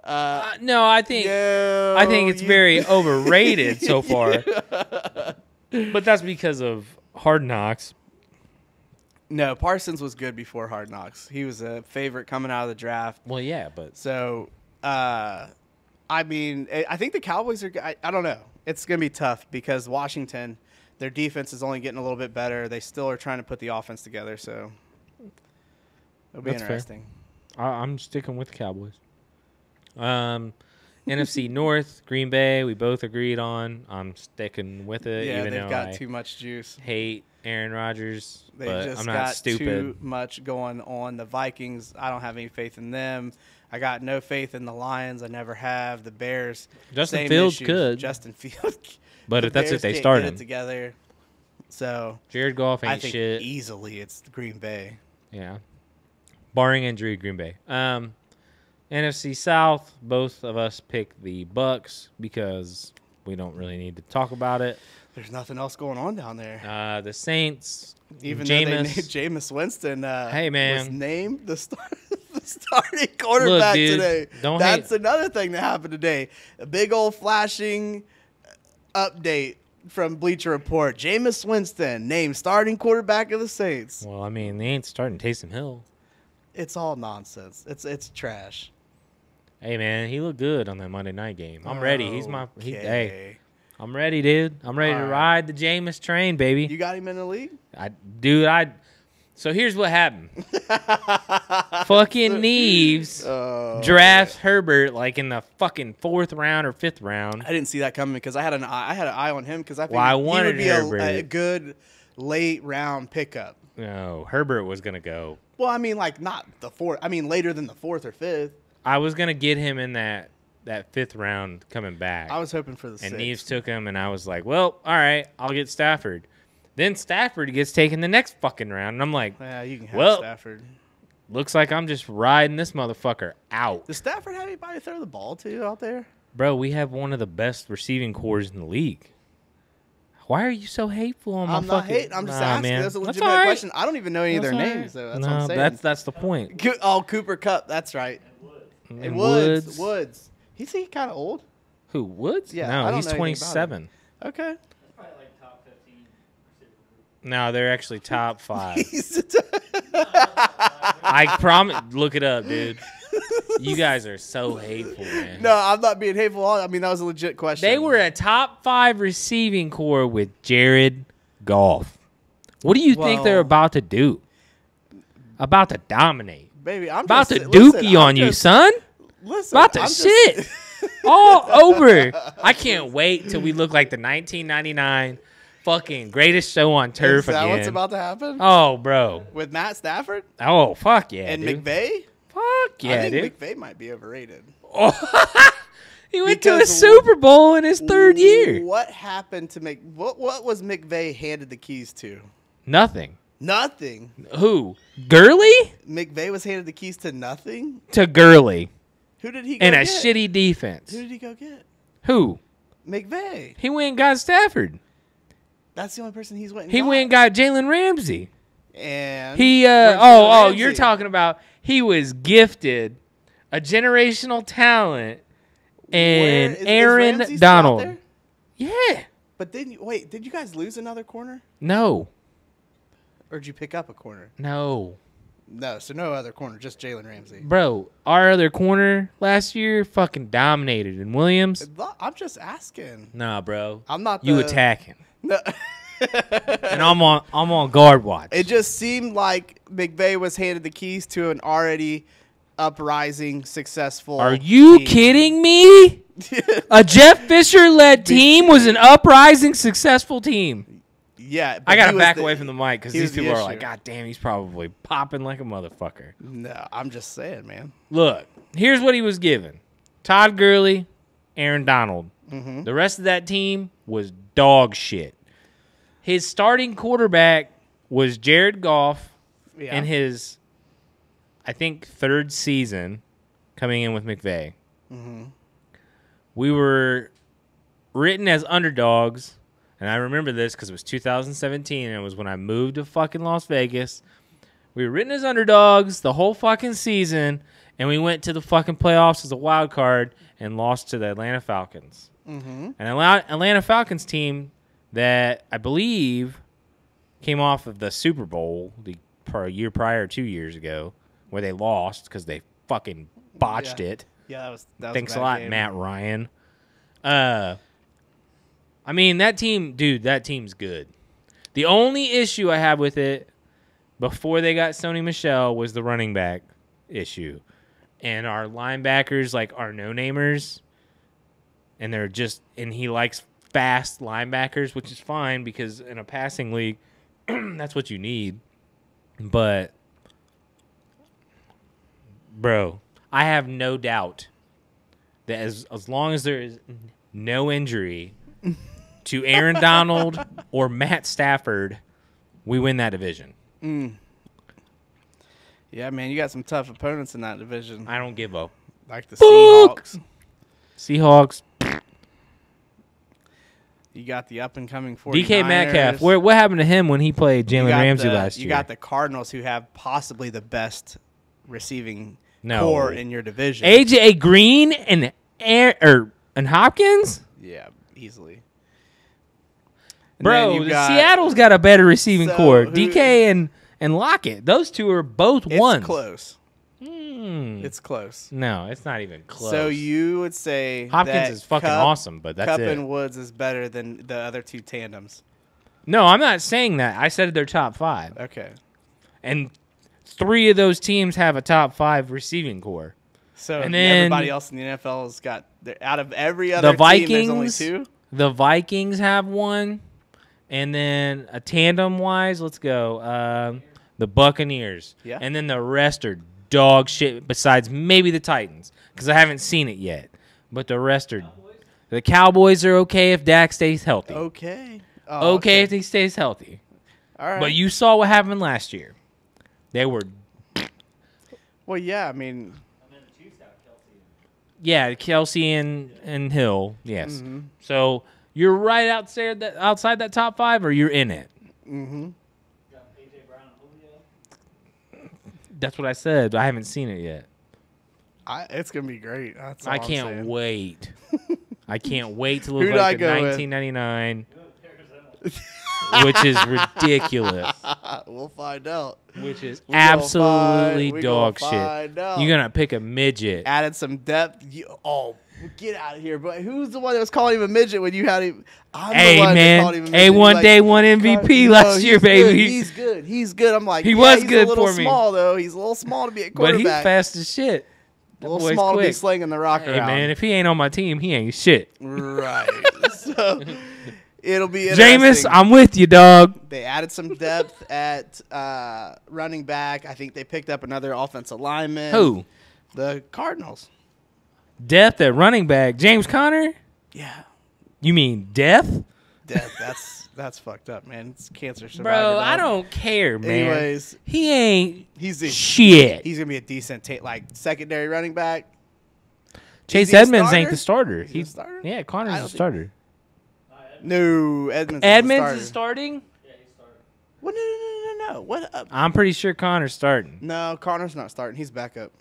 No, I think it's very overrated so far. But that's because of Hard Knocks. No, Parsons was good before Hard Knocks. He was a favorite coming out of the draft. Well, yeah, but So, I mean, I think the Cowboys are. I don't know. It's going to be tough because Washington, their defense is only getting a little bit better. They still are trying to put the offense together. So, it'll be That's fair. interesting. I'm sticking with the Cowboys. NFC North, Green Bay, we both agreed on. I'm sticking with it, Yeah, even they've though got I too much juice. hate Aaron Rodgers, They but just I'm not got stupid. too much going on. The Vikings, I don't have any faith in them. I got no faith in the Lions. I never have. The Bears. Justin same Fields issues. could. Justin Fields. But The if that's Bears if they can't start get him. it together. So Jared Goff I ain't think shit. easily it's Green Bay. Yeah. Barring injury, Green Bay. NFC South, both of us pick the Bucks because we don't really need to talk about it. There's nothing else going on down there. The Saints, Even though they named Jameis. Jameis Winston Hey, man. was named the starting quarterback dude, today. don't That's hate. another thing that happened today. A big old flashing update from Bleacher Report. Jameis Winston named starting quarterback of the Saints. Well, I mean, they ain't starting Taysom Hill. It's all nonsense. It's trash. Hey, man, he looked good on that Monday night game. I'm ready. Hey, Okay. I'm ready, dude. I'm ready to All right. ride the Jameis train, baby. You got him in the league? So here's what happened. Fucking Neves drafts Herbert like in the fucking 4th round or 5th round. I didn't see that coming because I had an eye on him because I Well, I figured he wanted would be Herbert. a good late round pickup. No, Herbert was gonna go. Well, I mean, like not the 4th. I mean, later than the 4th or 5th. I was gonna get him in that 5th round coming back. I was hoping for the 6th. and Neves took him, and I was like, well, all right, I'll get Stafford. Then Stafford gets taken the next fucking round, and I'm like, Yeah, you can have Well- Stafford. looks like I'm just riding this motherfucker out. Does Stafford have anybody to throw the ball to out there? Bro, we have one of the best receiving cores in the league. Why are you so hateful on my I'm not fucking... hating. I'm just Nah, asking. man. That's a That's legitimate all right. question. I don't even know any of their That's all right. names, though. That's no, what I'm saying. that's the point. Cooper Cup. That's right. And Woods. Is he kind of old? Who, Woods? Yeah, I No, don't he's know anything about 27. Okay. Probably like top 15 receiver group. No, they're actually top 5. He's I promise. Look it up, dude. You guys are so hateful, man. No, I'm not being hateful. I mean, that was a legit question. They were a top 5 receiving core with Jared Goff. What do you think they're Well- about to do? About to dominate. Baby, I'm About just, to listen, dookie I'm on you, just- son. Listen, About to I'm just- shit. All over. I can't wait till we look like the 1999 fucking greatest show on turf Is that again. what's about to happen? Oh, bro. With Matt Stafford Oh, fuck yeah, and dude. McVay? Fuck yeah, I dude. think McVay might be overrated. He went to a Because Super Bowl in his 3rd year. What happened to what was McVay handed the keys to? Nothing. Nothing. Who? Gurley? McVay was handed the keys to nothing? To Gurley. Who did he go And get? a shitty defense. Who did he go get? Who? McVay. He went and got Stafford. That's the only person he's went and He got. went and got Jalen Ramsey. And He where's Jalen oh, Ramsey? you're talking about he was gifted a generational talent Where- and is Aaron Ramsey still out Donald. there? Yeah. But wait, did you guys lose another corner? No. Or did you pick up a corner? No. No, so no other corner, just Jalen Ramsey. Bro, our other corner last year fucking dominated. And Williams? I'm just asking. Nah, bro. I'm not You the- attacking. No. And I'm on guard watch. It just seemed like McVay was handed the keys to an already uprising, successful. Are you team. kidding me? A Jeff Fisher-led team was an uprising, successful team. Yeah, but I got he to was back the- away from the mic because he these was the people are issue. like, God damn, he's probably popping like a motherfucker. No, I'm just saying, man. Look, here's what he was given. Todd Gurley, Aaron Donald. Mm-hmm. The rest of that team was dog shit. His starting quarterback was Jared Goff Yeah. in his, I think, 3rd season coming in with McVay. Mm-hmm. We were written as underdogs, and I remember this because it was 2017, and it was when I moved to fucking Las Vegas. We were written as underdogs the whole fucking season, and we went to the fucking playoffs as a wild card and lost to the Atlanta Falcons. Mm-hmm. An Atlanta Falcons team that I believe came off of the Super Bowl the year prior, 2 years ago, where they lost because they fucking botched Yeah. it. Yeah, that was Thanks a a bad lot, game. Matt Ryan. I mean, that team, dude, that team's good. The only issue I have with it before they got Sony Michel was the running back issue. And our linebackers, like, are no-namers. And he likes fast linebackers, which is fine because in a passing league, that's what you need. But, bro, I have no doubt that as long as there is no injury to Aaron Donald or Matt Stafford, we win that division. Yeah, man, you got some tough opponents in that division. I don't give a Like the Seahawks. Seahawks. You got the up-and-coming 49ers. DK Metcalf. What happened to him when he played Jalen Ramsey last year? You got the Cardinals, who have possibly the best receiving No. core in your division. AJ Green and Hopkins? Yeah, easily. And then Bro, you got- Seattle's got a better receiving So, core. who- DK and Lockett. Those two are both It's ones. close. Hmm. It's close. No, it's not even close. So you would say Hopkins that is fucking Kupp- awesome, but that's Kupp it. and Woods is better than the other two tandems. No, I'm not saying that. I said they're top 5. Okay. And 3 of those teams have a top 5 receiving core. So And then- everybody else in the NFL has got out of every other The Vikings, team, there's only 2. The Vikings have one. And then a tandem-wise, let's go. The Buccaneers. Yeah. And then the rest are dog shit besides maybe the Titans because I haven't seen it yet. But the rest are – the Cowboys are okay if Dak stays healthy. Okay. Oh, Okay if he stays healthy. All right. But you saw what happened last year. They were – Well, yeah, I mean, And then the Chiefs got Kelsey. yeah, Kelsey and Hill, yes. Mm-hmm. So you're right outside that top 5 or you're in it. mm-hmm. Got A.J. Brown and Julio. That's what I said. I haven't seen it yet. It's going to be great. That's all I I'm can't saying. wait. I can't wait to look Who'd I like the go with? 1999, Arizona. which is ridiculous. We'll find out. Which is We gonna absolutely find- we dog gonna shit. find out. You're gonna pick a midget. Added some depth. Get out of here. But who's the one that was calling him a midget when you had him? I'm Hey the one that called man, him a midget. A1 Like, Day 1 MVP no, last year, he's good. baby. He's good. He's good. I'm like, He yeah, was he's good a little for me. small, though. He's a little small to be a But he's quarterback. fast as shit. a That little boy's small to be quick. slinging the rock Hey around. man, if he ain't on my team, he ain't shit. Right. So it'll be interesting. Jameis, I'm with you, dog. They added some depth at running back. I think they picked up another offensive lineman. Who? The Cardinals. Death at running back. James Conner? Yeah. You mean death? That's fucked up, man. It's cancer survivor. Bro, dog. I don't care, man. Anyways, He ain't he's a, shit. he's gonna be a decent secondary running back. Chase Is he a Edmonds ain't starter? the starter. Is he a starter? Yeah, I Connor's don't the think- starter. No, Edmonds. Edmonds is is starting? Yeah, he started. What? No. What? I'm pretty sure Connor's starting. No, Connor's not starting. He's backup.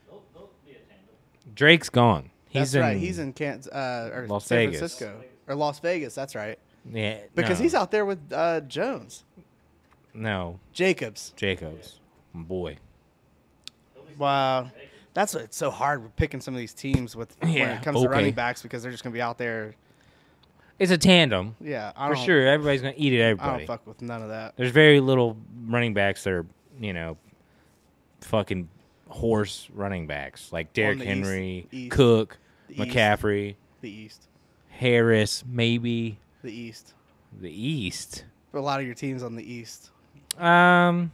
They'll be a tandem. Drake's gone. That's right. He's in or Las San Vegas. Francisco or Las Vegas. That's right. Yeah, Because no. he's out there with Jones, No, Jacobs. Jacobs. My boy. Wow. That's what's so hard with picking some of these teams when Yeah, it comes to okay. running backs because they're just gonna be out there. It's a tandem. Yeah, I For don't, sure. Everybody's going to eat at I everybody. don't fuck with none of that. There's very little running backs that are, fucking horse running backs. Like Derrick the Henry, East. Cook, The East. McCaffrey, The East. Harris, maybe. The East. The East. For a lot of your teams on the East. I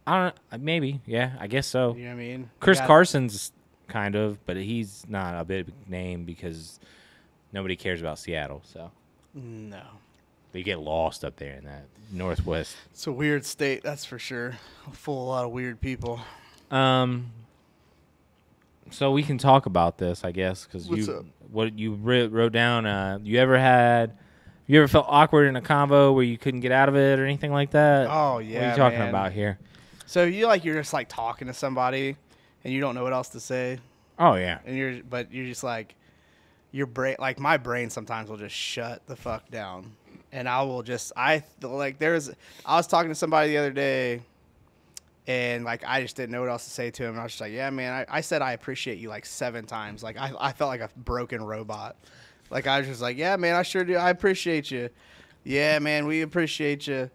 don't. Maybe. Yeah, I guess so. You know what I mean? Chris You got- Carson's kind of, but he's not a big name because nobody cares about Seattle. So No. they get lost up there in that northwest. It's a weird state, that's for sure. Full of a lot of weird people. So we can talk about this, I guess, because What's up? what you wrote down. You ever felt awkward in a convo where you couldn't get out of it or anything like that? Oh, What yeah, are you talking man. about here? So you're just like talking to somebody and you don't know what else to say. Oh yeah. And you're just like, your brain, like my brain sometimes will just shut the fuck down. And I will just, I was talking to somebody the other day and like, I just didn't know what else to say to him. And I was just like, yeah, man, I said, I appreciate you like 7 times. Like I felt like a broken robot. Like I was just like, yeah, man, I sure do. I appreciate you. Yeah, man, we appreciate you.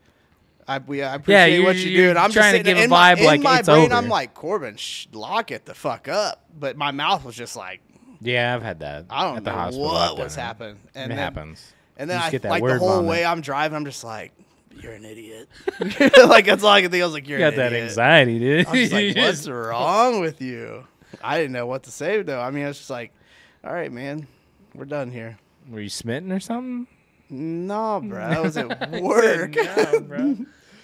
I appreciate what you do. And I'm trying just to give a in my, vibe like in my it's brain, over. I'm like, Corbin, lock it the fuck up. But my mouth was just like, Yeah, I've had that. I don't at the know hospital. I've what done was it. happening. It happens. And then You just get that like the word whole vomit. way I'm driving, I'm just like, you're an idiot. Like, that's all I could think. I was like, you're You an got that idiot. anxiety, dude. I was just like, what's wrong with you? I didn't know what to say, though. I mean, I was just like, all right, man, we're done here. Were you smitten or something? No, bro. I was at I work. said, no, bro.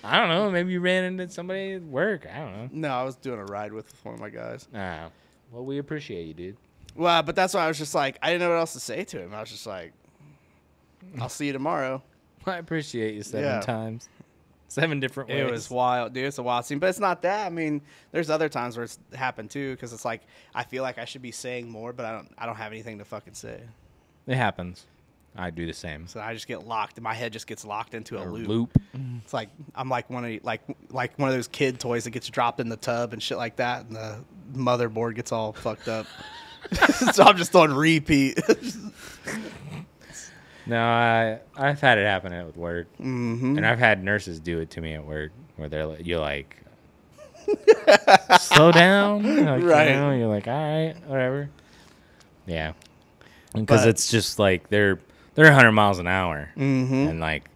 I don't know. Maybe you ran into somebody at work. I don't know. No, I was doing a ride with one of my guys. Ah, well, we appreciate you, dude. Well, but that's why I was just like, I didn't know what else to say to him. I was just like, I'll see you tomorrow. I appreciate you 7 Yeah. times. 7 different ways. It was wild, dude. It's a wild scene, but it's not that. I mean, there's other times where it's happened too, because it's like I feel like I should be saying more, but I don't have anything to fucking say. It happens. I do the same. So I just get locked. My head just gets locked into a Or loop. It's like I'm like one of those kid toys that gets dropped in the tub and shit like that, and the motherboard gets all fucked up. So I'm just on repeat. No, I've had it happen at work, Mm-hmm. and I've had nurses do it to me at work, where you're like, slow down, like, Right. You're like, all right, whatever. Yeah, because But- it's just like they're 100 miles an hour, Mm-hmm. and like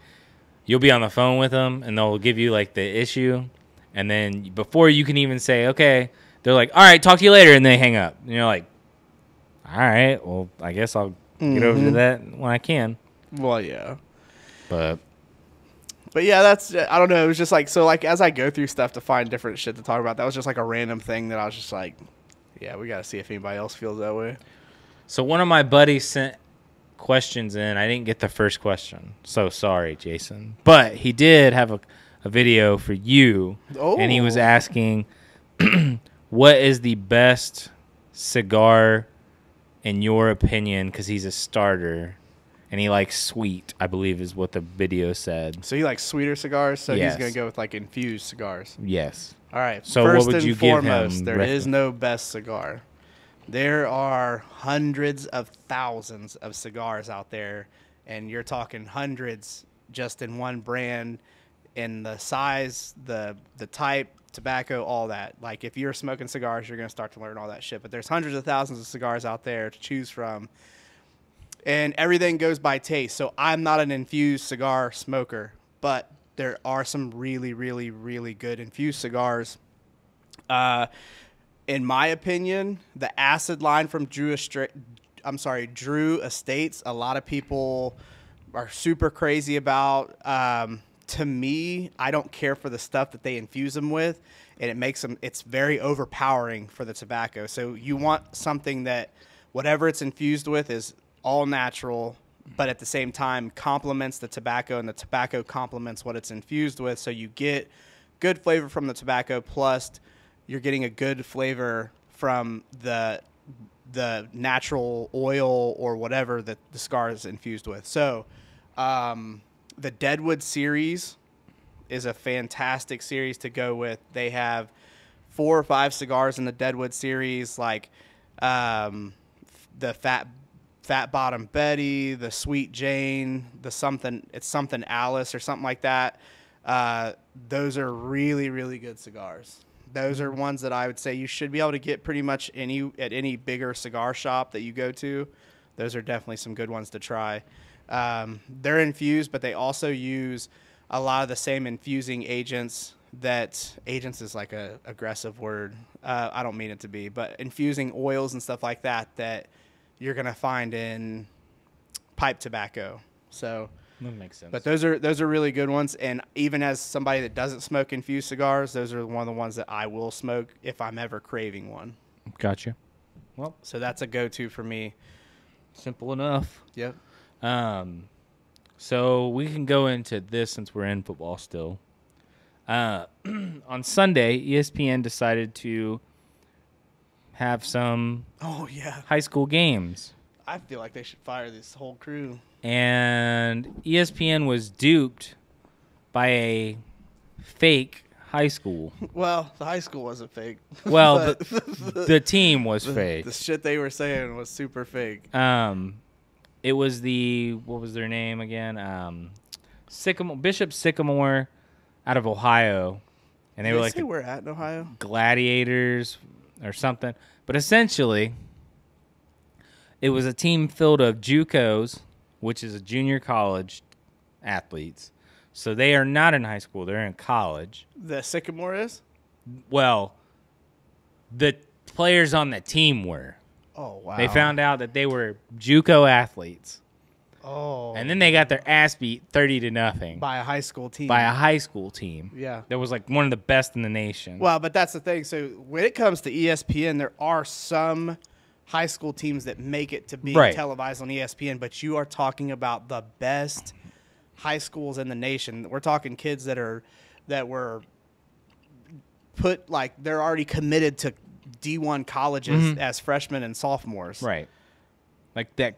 you'll be on the phone with them, and they'll give you like the issue, and then before you can even say okay, they're like, all right, talk to you later, and they hang up, and you're like, all right, well, I guess I'll get over to that when I can. Well, yeah. But yeah, that's, I don't know. It was just like, so like as I go through stuff to find different shit to talk about, that was just like a random thing that I was just like, yeah, we got to see if anybody else feels that way. so one of my buddies sent questions in. I didn't get the first question. So sorry, Jason. But he did have a video for you. And he was Oh. asking, what is the best cigar in your opinion? Because he's a starter. And he likes sweet, I believe is what the video said. So he likes sweeter cigars, so Yes. he's going to go with like infused cigars. Yes. All right. So what first would and you give him foremost, there is recommend? no best cigar. There are hundreds of thousands of cigars out there, and you're talking hundreds just in one brand, in the size, the type, tobacco, all that. Like if you're smoking cigars, you're going to start to learn all that shit. But there's hundreds of thousands of cigars out there to choose from. And everything goes by taste. So I'm not an infused cigar smoker, but there are some really, really, really good infused cigars. In my opinion, the acid line from Drew Estates, a lot of people are super crazy about. To me, I don't care for the stuff that they infuse them with, and it makes them, it's very overpowering for the tobacco. So you want something that whatever it's infused with is all natural, but at the same time complements the tobacco, and the tobacco complements what it's infused with. So you get good flavor from the tobacco, plus you're getting a good flavor from the natural oil or whatever that the cigar is infused with. So the Deadwood series is a fantastic series to go with. They have 4 or 5 cigars in the Deadwood series, like the Fat Bottom Betty, the Sweet Jane, the something Alice or something like that. Those are really, really good cigars. Those are ones that I would say you should be able to get pretty much at any bigger cigar shop that you go to. Those are definitely some good ones to try. They're infused, but they also use a lot of the same infusing agents agents is like a aggressive word. I don't mean it to be, but infusing oils and stuff like that you're going to find in pipe tobacco. So, That makes sense. but those are really good ones. And even as somebody that doesn't smoke infused cigars, those are one of the ones that I will smoke if I'm ever craving one. Gotcha. So that's a go-to for me. Simple enough. Yep. So we can go into this since we're in football still. On Sunday, ESPN decided to have some Oh, yeah. high school games. I feel like they should fire this whole crew. And ESPN was duped by a fake high school. Well, the high school wasn't fake. Well, But the team was fake. the shit they were saying was super fake. It was what was their name again? Bishop Sycamore out of Ohio. And they Did were they like say we're at in Ohio? gladiators or something. But essentially, it was a team filled of JUCOs, which is a junior college athletes. So they are not in high school. They're in college. The Sycamore is? Well, the players on the team were. Oh, wow. They found out that they were JUCO athletes. Oh. And then they got their ass beat 30-0 by a high school team. by a high school team. Yeah. That was like one of the best in the nation. Well, but that's the thing. So when it comes to ESPN, there are some high school teams that make it to be Right. televised on ESPN, but you are talking about the best high schools in the nation. We're talking kids that were put, like, they're already committed to D1 colleges as freshmen and sophomores. Right. Like that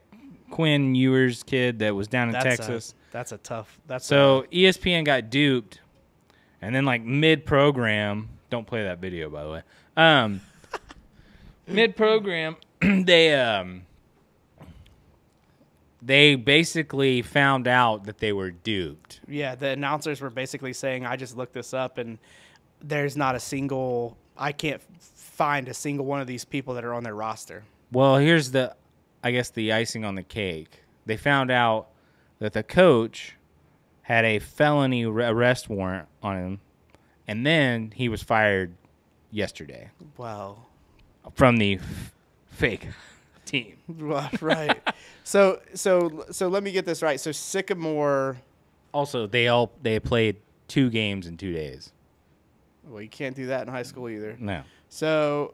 Quinn Ewers kid that was down in Texas. That's a tough. So ESPN got duped, and then like mid-program, don't play that video by the way. Mid-program, they basically found out that they were duped. yeah, the announcers were basically saying, I just looked this up, and there's not a single. I can't find a single one of these people that are on their roster. Well, here's the icing on the cake. They found out that the coach had a felony arrest warrant on him, and then he was fired yesterday Wow. from the fake team. Right. So let me get this right. So Sycamore. Also, they played 2 games in 2 days. Well, you can't do that in high school either. No. So,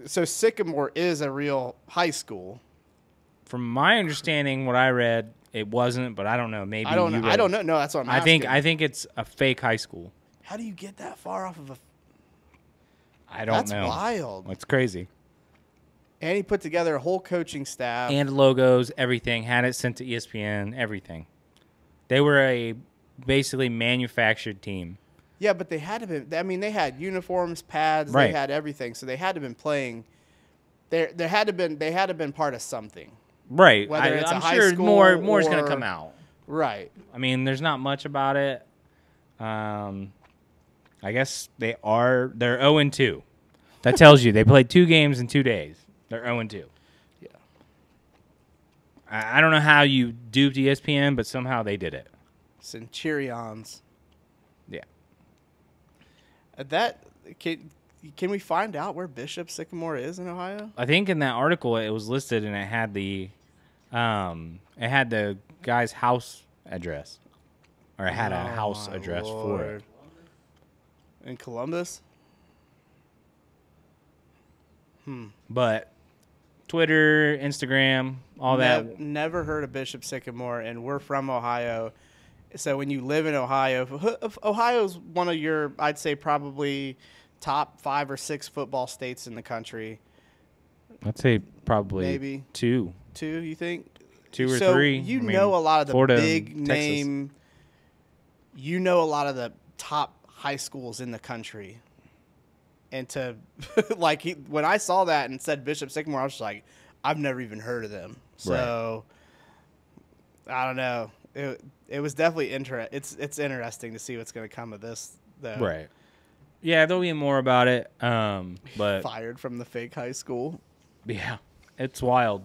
so Sycamore is a real high school. From my understanding, what I read, it wasn't, but I don't know. Maybe I don't you know. read I don't it. know. No, that's what I'm asking. I think it's a fake high school. How do you get that far off of a? I don't know. That's wild. It's crazy. And he put together a whole coaching staff. And logos, everything. Had it sent to ESPN, everything. They were a basically manufactured team. Yeah, but they had to be. I mean, they had uniforms, pads. Right. They had everything. So they had to have been playing. They had to been part of something. Right. Whether it's a I'm high sure school more's going or- to come out. Right. I mean, there's not much about it. I guess they're 0-2. That tells you they played 2 games in 2 days. They're 0-2. Yeah. I don't know how you duped ESPN, but somehow they did it. Centurions. Yeah. That can we find out where Bishop Sycamore is in Ohio? I think in that article it was listed and it had the guy's house address. Or it had a house my address for Lord. it. In Columbus? But Twitter, Instagram, all that. Never heard of Bishop Sycamore, and we're from Ohio. So when you live in Ohio, Ohio's one of your, I'd say probably top 5 or 6 football states in the country. I'd say probably Maybe. 2. 2, you think? 2 or So 3. you I mean, know a lot of the Florida, big Texas. name. You know a lot of the top high schools in the country. And to, like, when I saw that and said Bishop Sycamore, I was just like, I've never even heard of them. So, I don't know. It was definitely It's interesting to see what's going to come of this, though. Right. Yeah, there'll be more about it. But Fired from the fake high school. yeah, it's wild.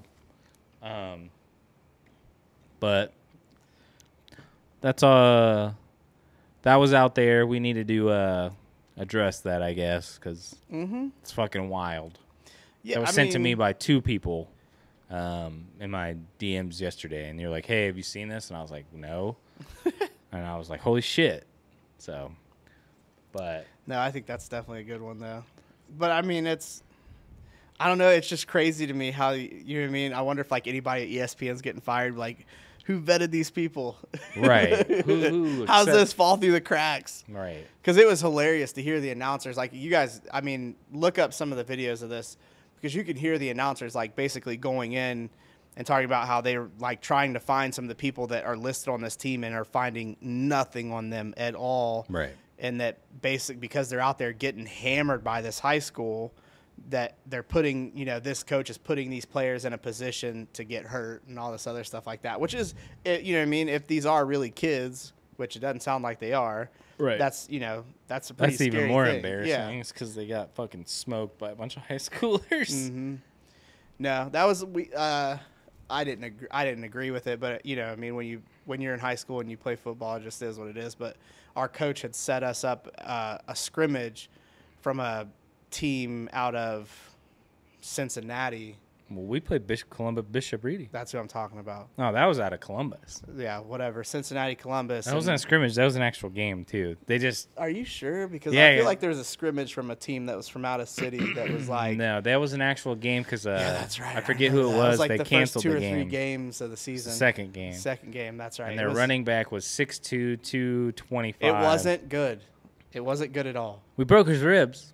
But that's that was out there. We needed to address that, I guess, because it's fucking wild. Yeah, That was sent to me by 2 people in my DMs yesterday, and you're like, "Hey, have you seen this?" And I was like, "No," and I was like, "Holy shit!" So, but No, I think that's definitely a good one, though. But, I mean, I don't know. It's just crazy to me how, you know what I mean? I wonder if, like, anybody at ESPN's getting fired. Like, who vetted these people? right, who How's accept- this fall through the cracks? Right, Because it was hilarious to hear the announcers. Like, you guys, I mean, look up some of the videos of this. Because you could hear the announcers, like, basically going in and talking about how they're, like, trying to find some of the people that are listed on this team and are finding nothing on them at all. right. And that because they're out there getting hammered by this high school, that they're putting, this coach is putting these players in a position to get hurt and all this other stuff like that, which is, you know what I mean? If these are really kids, which it doesn't sound like they are, Right. that's, that's a pretty That's even scary more thing. embarrassing. Yeah. It's because they got fucking smoked by a bunch of high schoolers. No, that was I didn't agree with it, but I mean, when you're in high school and you play football, it just is what it is. But our coach had set us up a scrimmage from a team out of Cincinnati. Well, we played Bishop Reedy. That's who I'm talking about. No, that was out of Columbus. Yeah, whatever. Cincinnati, Columbus. That wasn't a scrimmage. That was an actual game, too. They just... Are you sure? Because Yeah, I feel yeah. like there was a scrimmage from a team that was from out of city that was like... No, that was an actual game because Yeah, that's right. I forget remember who it that. was. Like They the canceled first 2 or the 3 game. games of the season. Second game. Second game, that's right. And their running back was 6'2", 225. It wasn't good. It wasn't good at all. We broke his ribs.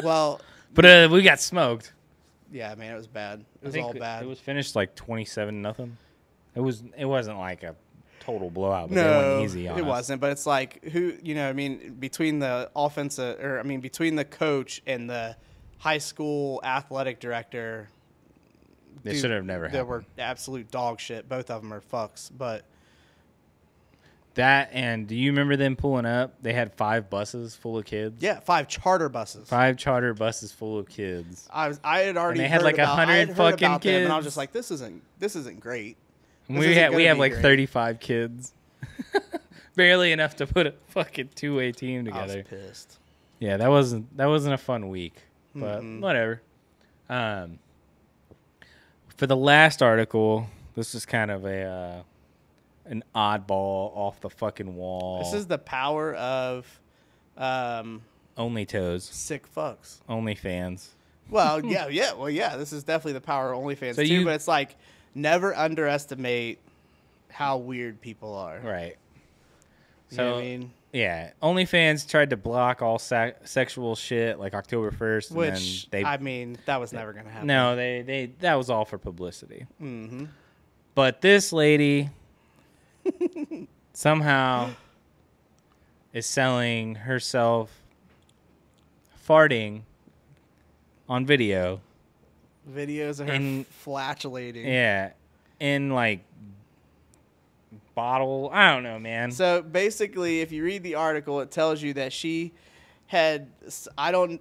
Well, But we got smoked. yeah, man, it was bad. It was I think all bad. It was finished like 27-0. It wasn't like a total blowout, but they No, went easy on it us. wasn't. But it's like I mean, between the between the coach and the high school athletic director, They dude, should have never They happened. were absolute dog shit. Both of them are fucks. But That, and do you remember them pulling up? They had 5 buses full of kids. yeah, 5 charter buses. 5 charter buses full of kids. I had already And they had heard like about, I had 100 heard fucking about them, and I was kids. just like, this isn't great. And This we isn't have gonna be like great. 35 kids. Barely enough to put a fucking 2-way team I was together. pissed. Yeah, that wasn't a fun week, but whatever. For the last article, this is kind of an oddball off the fucking wall. This is the power of Only Toes, sick fucks. Only Fans. Well, yeah. This is definitely the power of OnlyFans So too. But it's like never underestimate how weird people are. Right. You know So what I mean? yeah, OnlyFans tried to block all sexual shit like October 1st, and Which then I mean, that was never gonna happen. no, they that was all for publicity. Mm-hmm. But this lady somehow is selling herself farting on video. Videos of her And- flatulating. Yeah, in like bottle. I don't know, man. So basically, if you read the article, it tells you that she had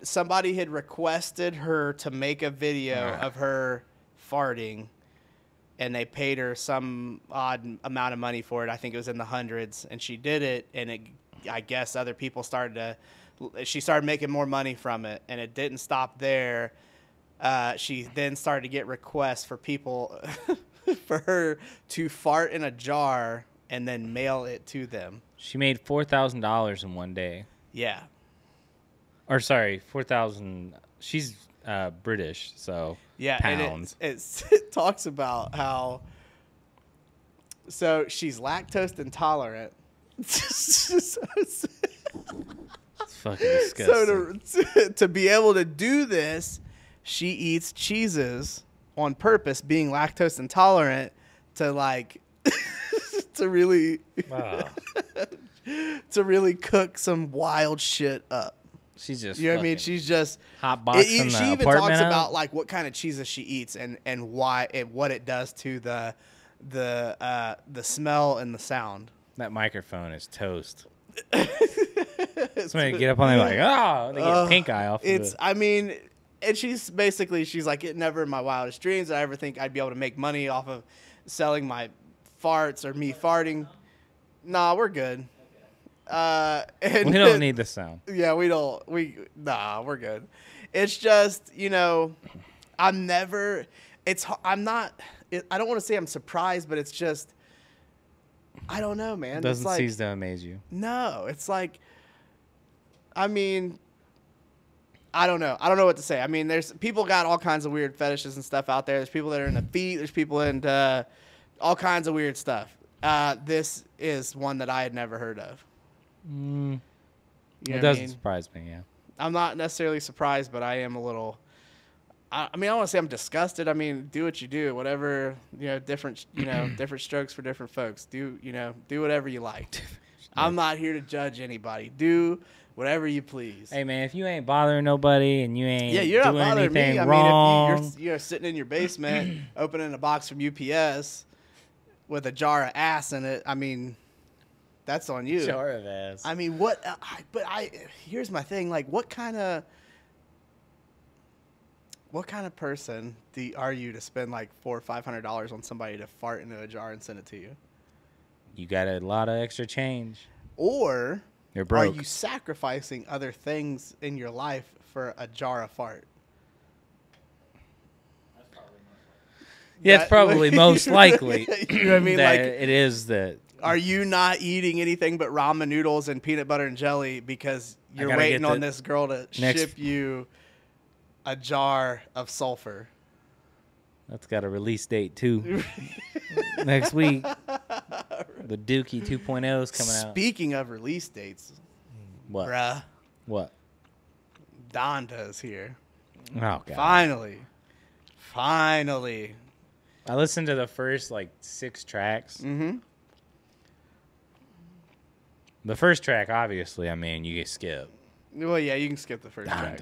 somebody had requested her to make a video of her farting, and they paid her some odd amount of money for it. I think it was in the hundreds, and she did it, and I guess other people she started making more money from it, and it didn't stop there. She then started to get requests for people for her to fart in a jar and then mail it to them. She made $4,000 in one day. Yeah. Or sorry, 4,000. She's British, so Yeah, pounds. and it talks about how so she's lactose intolerant. It's fucking So disgusting. to be able to do this, she eats cheeses on purpose, being lactose intolerant, to like to really Wow. to really cook some wild shit up. She's just You know what I mean? fucking She's just hot box in the she even apartment talks out? about like what kind of cheeses she eats and why what it does to the smell and the sound. That microphone is toast. Somebody get up on there like, oh, they get pink eye off of It's it. I mean, and she's like, it never in my wildest dreams did I ever think I'd be able to make money off of selling my farts or me farting. Nah, we're good. And We don't need the sound. Yeah, we're good. It's just, I don't want to say I'm surprised, but it's just, I don't know, man. Doesn't it's like, cease to amaze you. no, it's like, I mean, I don't know. I don't know what to say. I mean, there's people got all kinds of weird fetishes and stuff out there. There's people that are into feet. There's people into all kinds of weird stuff. This is one that I had never heard of. You know It what I doesn't mean? surprise me, yeah. I'm not necessarily surprised, but I am a little. I mean, I don't want to say I'm disgusted. I mean, do what you do, whatever. Different strokes for different folks. Do whatever you like. I'm not here to judge anybody. Do whatever you please. Hey, man, if you ain't bothering nobody and you ain't You're not doing bothering me. anything I wrong, mean, if you're sitting in your basement, opening a box from UPS with a jar of ass in it, I mean, that's on you. jar of ass. I mean, here's my thing. Like, what kind of What kind of person are you to spend like $400 or $500 on somebody to fart into a jar and send it to you? You got a lot of extra change. Or You're are broke. you sacrificing other things in your life for a jar of fart? That's probably most likely. Yeah, it's probably most likely. You know what I mean? that Like, it is that. are you not eating anything but ramen noodles and peanut butter and jelly because you're gotta waiting get on the this girl to next- ship you a jar of sulfur? That's got a release date too. Next week, the Dookie 2.0 is coming out. Speaking of release dates, What? bruh, What? Donda's here. Oh god. Finally. I listened to the first like 6 tracks. Mm-hmm. The first track, obviously, I mean, you get skip. Well, yeah, you can skip the first track.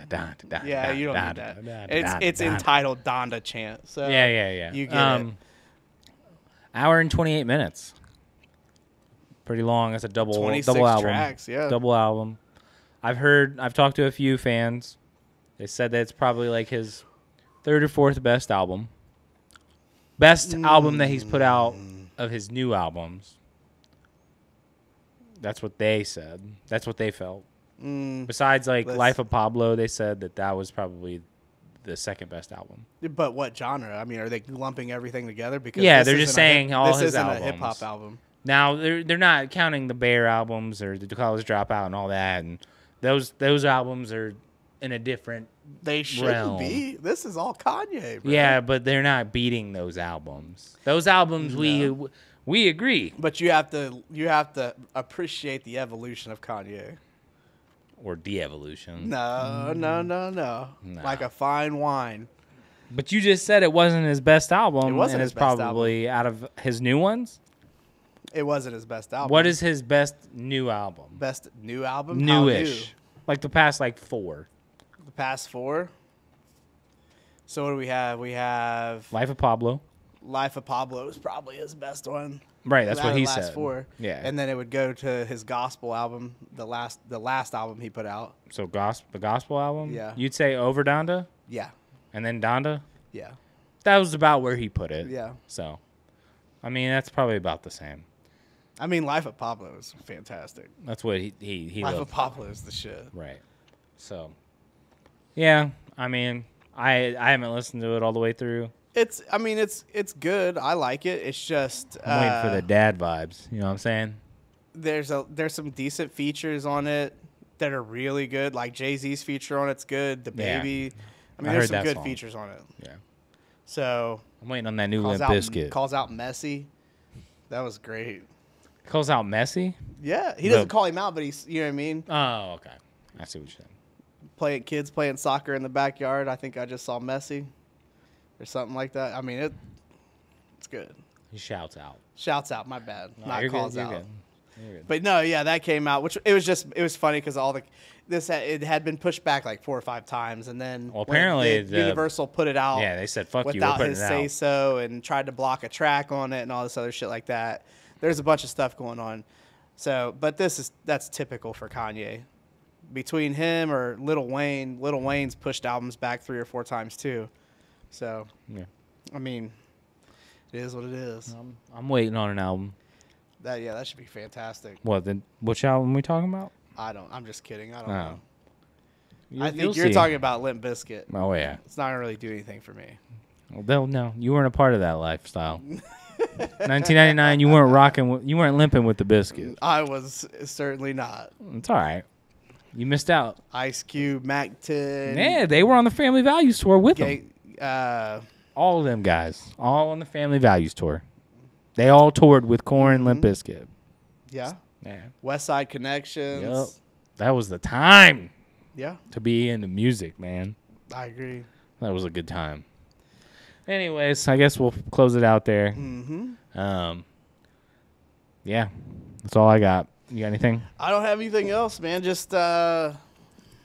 Yeah, you don't need that. It's entitled Donda Chant. So Yeah. You get it. Hour and 28 minutes. Pretty long. That's a double 26 album. tracks, yeah. Double album. I've talked to a few fans. They said that it's probably like his 3rd or 4th best album. Best album that he's put out of his new albums. That's what they said. That's what they felt. Besides, like, Life of Pablo, they said that was probably the 2nd best album. But what genre? I mean, are they lumping everything together? Because Yeah, this they're just isn't a saying all this his isn't albums. a hip hop album. Now, they're not counting the Bear albums or the College Dropout and all that. And those albums are in a different They shouldn't realm. be. This is all Kanye, bro. Yeah, but they're not beating those albums. Those albums, we agree. But you have to appreciate the evolution of Kanye. Or de-evolution. No. Like a fine wine. But you just said it wasn't his best album. It wasn't and his it's best probably out of his new ones. It wasn't his best album. What is his best new album? best new album? How Newish. new? Like the past 4. The past 4. So what do we have? We have Life of Pablo. Life of Pablo is probably his best one. Right, that's Out what of he the last said. 4. Yeah. And then it would go to his gospel album, the last album he put out. So the gospel album? Yeah. You'd say over Donda? Yeah. And then Donda? Yeah. That was about where he put it. Yeah. So, I mean, that's probably about the same. I mean, Life of Pablo is fantastic. That's what he Life loved. of Pablo is the shit. Right. So, yeah, I mean, I haven't listened to it all the way through. It's good. I like it. It's just I'm waiting for the dad vibes. You know what I'm saying? there's some decent features on it that are really good. Like Jay-Z's feature on it's good. The Yeah. Baby. I mean, I there's heard some that good song. features on it. Yeah. So I'm waiting on that new Limp Bizkit. calls out Messi. That was great. Calls out Messi? Yeah, he doesn't call him out, but he's, you know what I mean? Oh, okay. I see what you're saying. Kids playing soccer in the backyard. I think I just saw Messi or something like that. I mean, it's good. He shouts out. Shouts out, my bad. No, Not you're calls good, out. you're good. You're good. But no, yeah, that came out, which it was funny because it had been pushed back like 4 or 5 times, and then Well, apparently when Universal put it out, Yeah, they said, fuck you, we're without putting his it say out. so, and tried to block a track on it and all this other shit like that. There's a bunch of stuff going on. So, but that's typical for Kanye. Between him or Lil Wayne's pushed albums back 3 or 4 times too. So, Yeah. I mean, it is what it is. I'm waiting on an album. That should be fantastic. What, which album are we talking about? I'm just kidding. I don't Oh. know. You'll I think you're see. talking about Limp Bizkit. Oh, yeah. It's not gonna really do anything for me. Well, no, you weren't a part of that lifestyle. 1999, you weren't limping with the biscuit. I was certainly not. It's all right. You missed out. Ice Cube, Mac 10. Yeah, they were on the Family Values tour with them. Gay, All of them guys, all on the Family Values tour. They all toured with Korn and Limp Bizkit. yeah. Yeah. West Side Connections. Yep. That was the time Yeah, to be into music, man. I agree. That was a good time. Anyways, I guess we'll close it out there. Mm-hmm. Yeah, that's all I got. You got anything? I don't have anything else, man. Just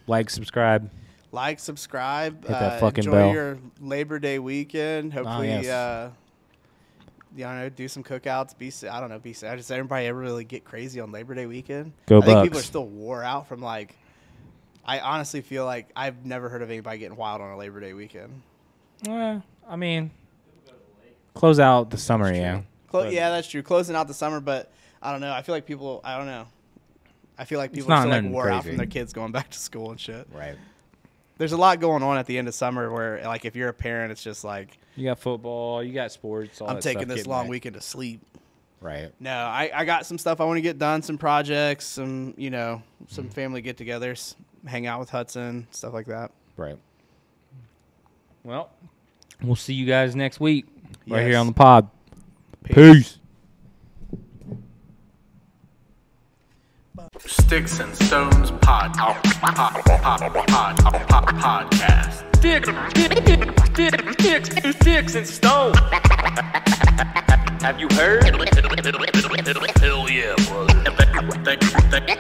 Like, subscribe. like, subscribe. Hit that fucking enjoy bell. your Labor Day weekend. Hopefully, yes. do some cookouts. I don't know. I just everybody ever really get crazy on Labor Day weekend. Go I think people are Bucks. still wore out from like. I honestly feel like I've never heard of anybody getting wild on a Labor Day weekend. I mean, close out the summer, yeah. Yeah, that's true. Closing out the summer, but I don't know. I feel like people. I don't know. I feel like people not are still like nothing wore out crazy. from their kids going back to school and shit. Right. There's a lot going on at the end of summer where, like, if you're a parent, it's just like You got football, you got sports, all I'm that taking stuff this getting long back. weekend to sleep. Right. No, I got some stuff I want to get done, some projects, some some family get-togethers, hang out with Hudson, stuff like that. Right. Well, we'll see you guys next week right here Yes. on the pod. Peace. Sticks and Stones podcast. Sticks and stones. Have you heard? Hell yeah, brother.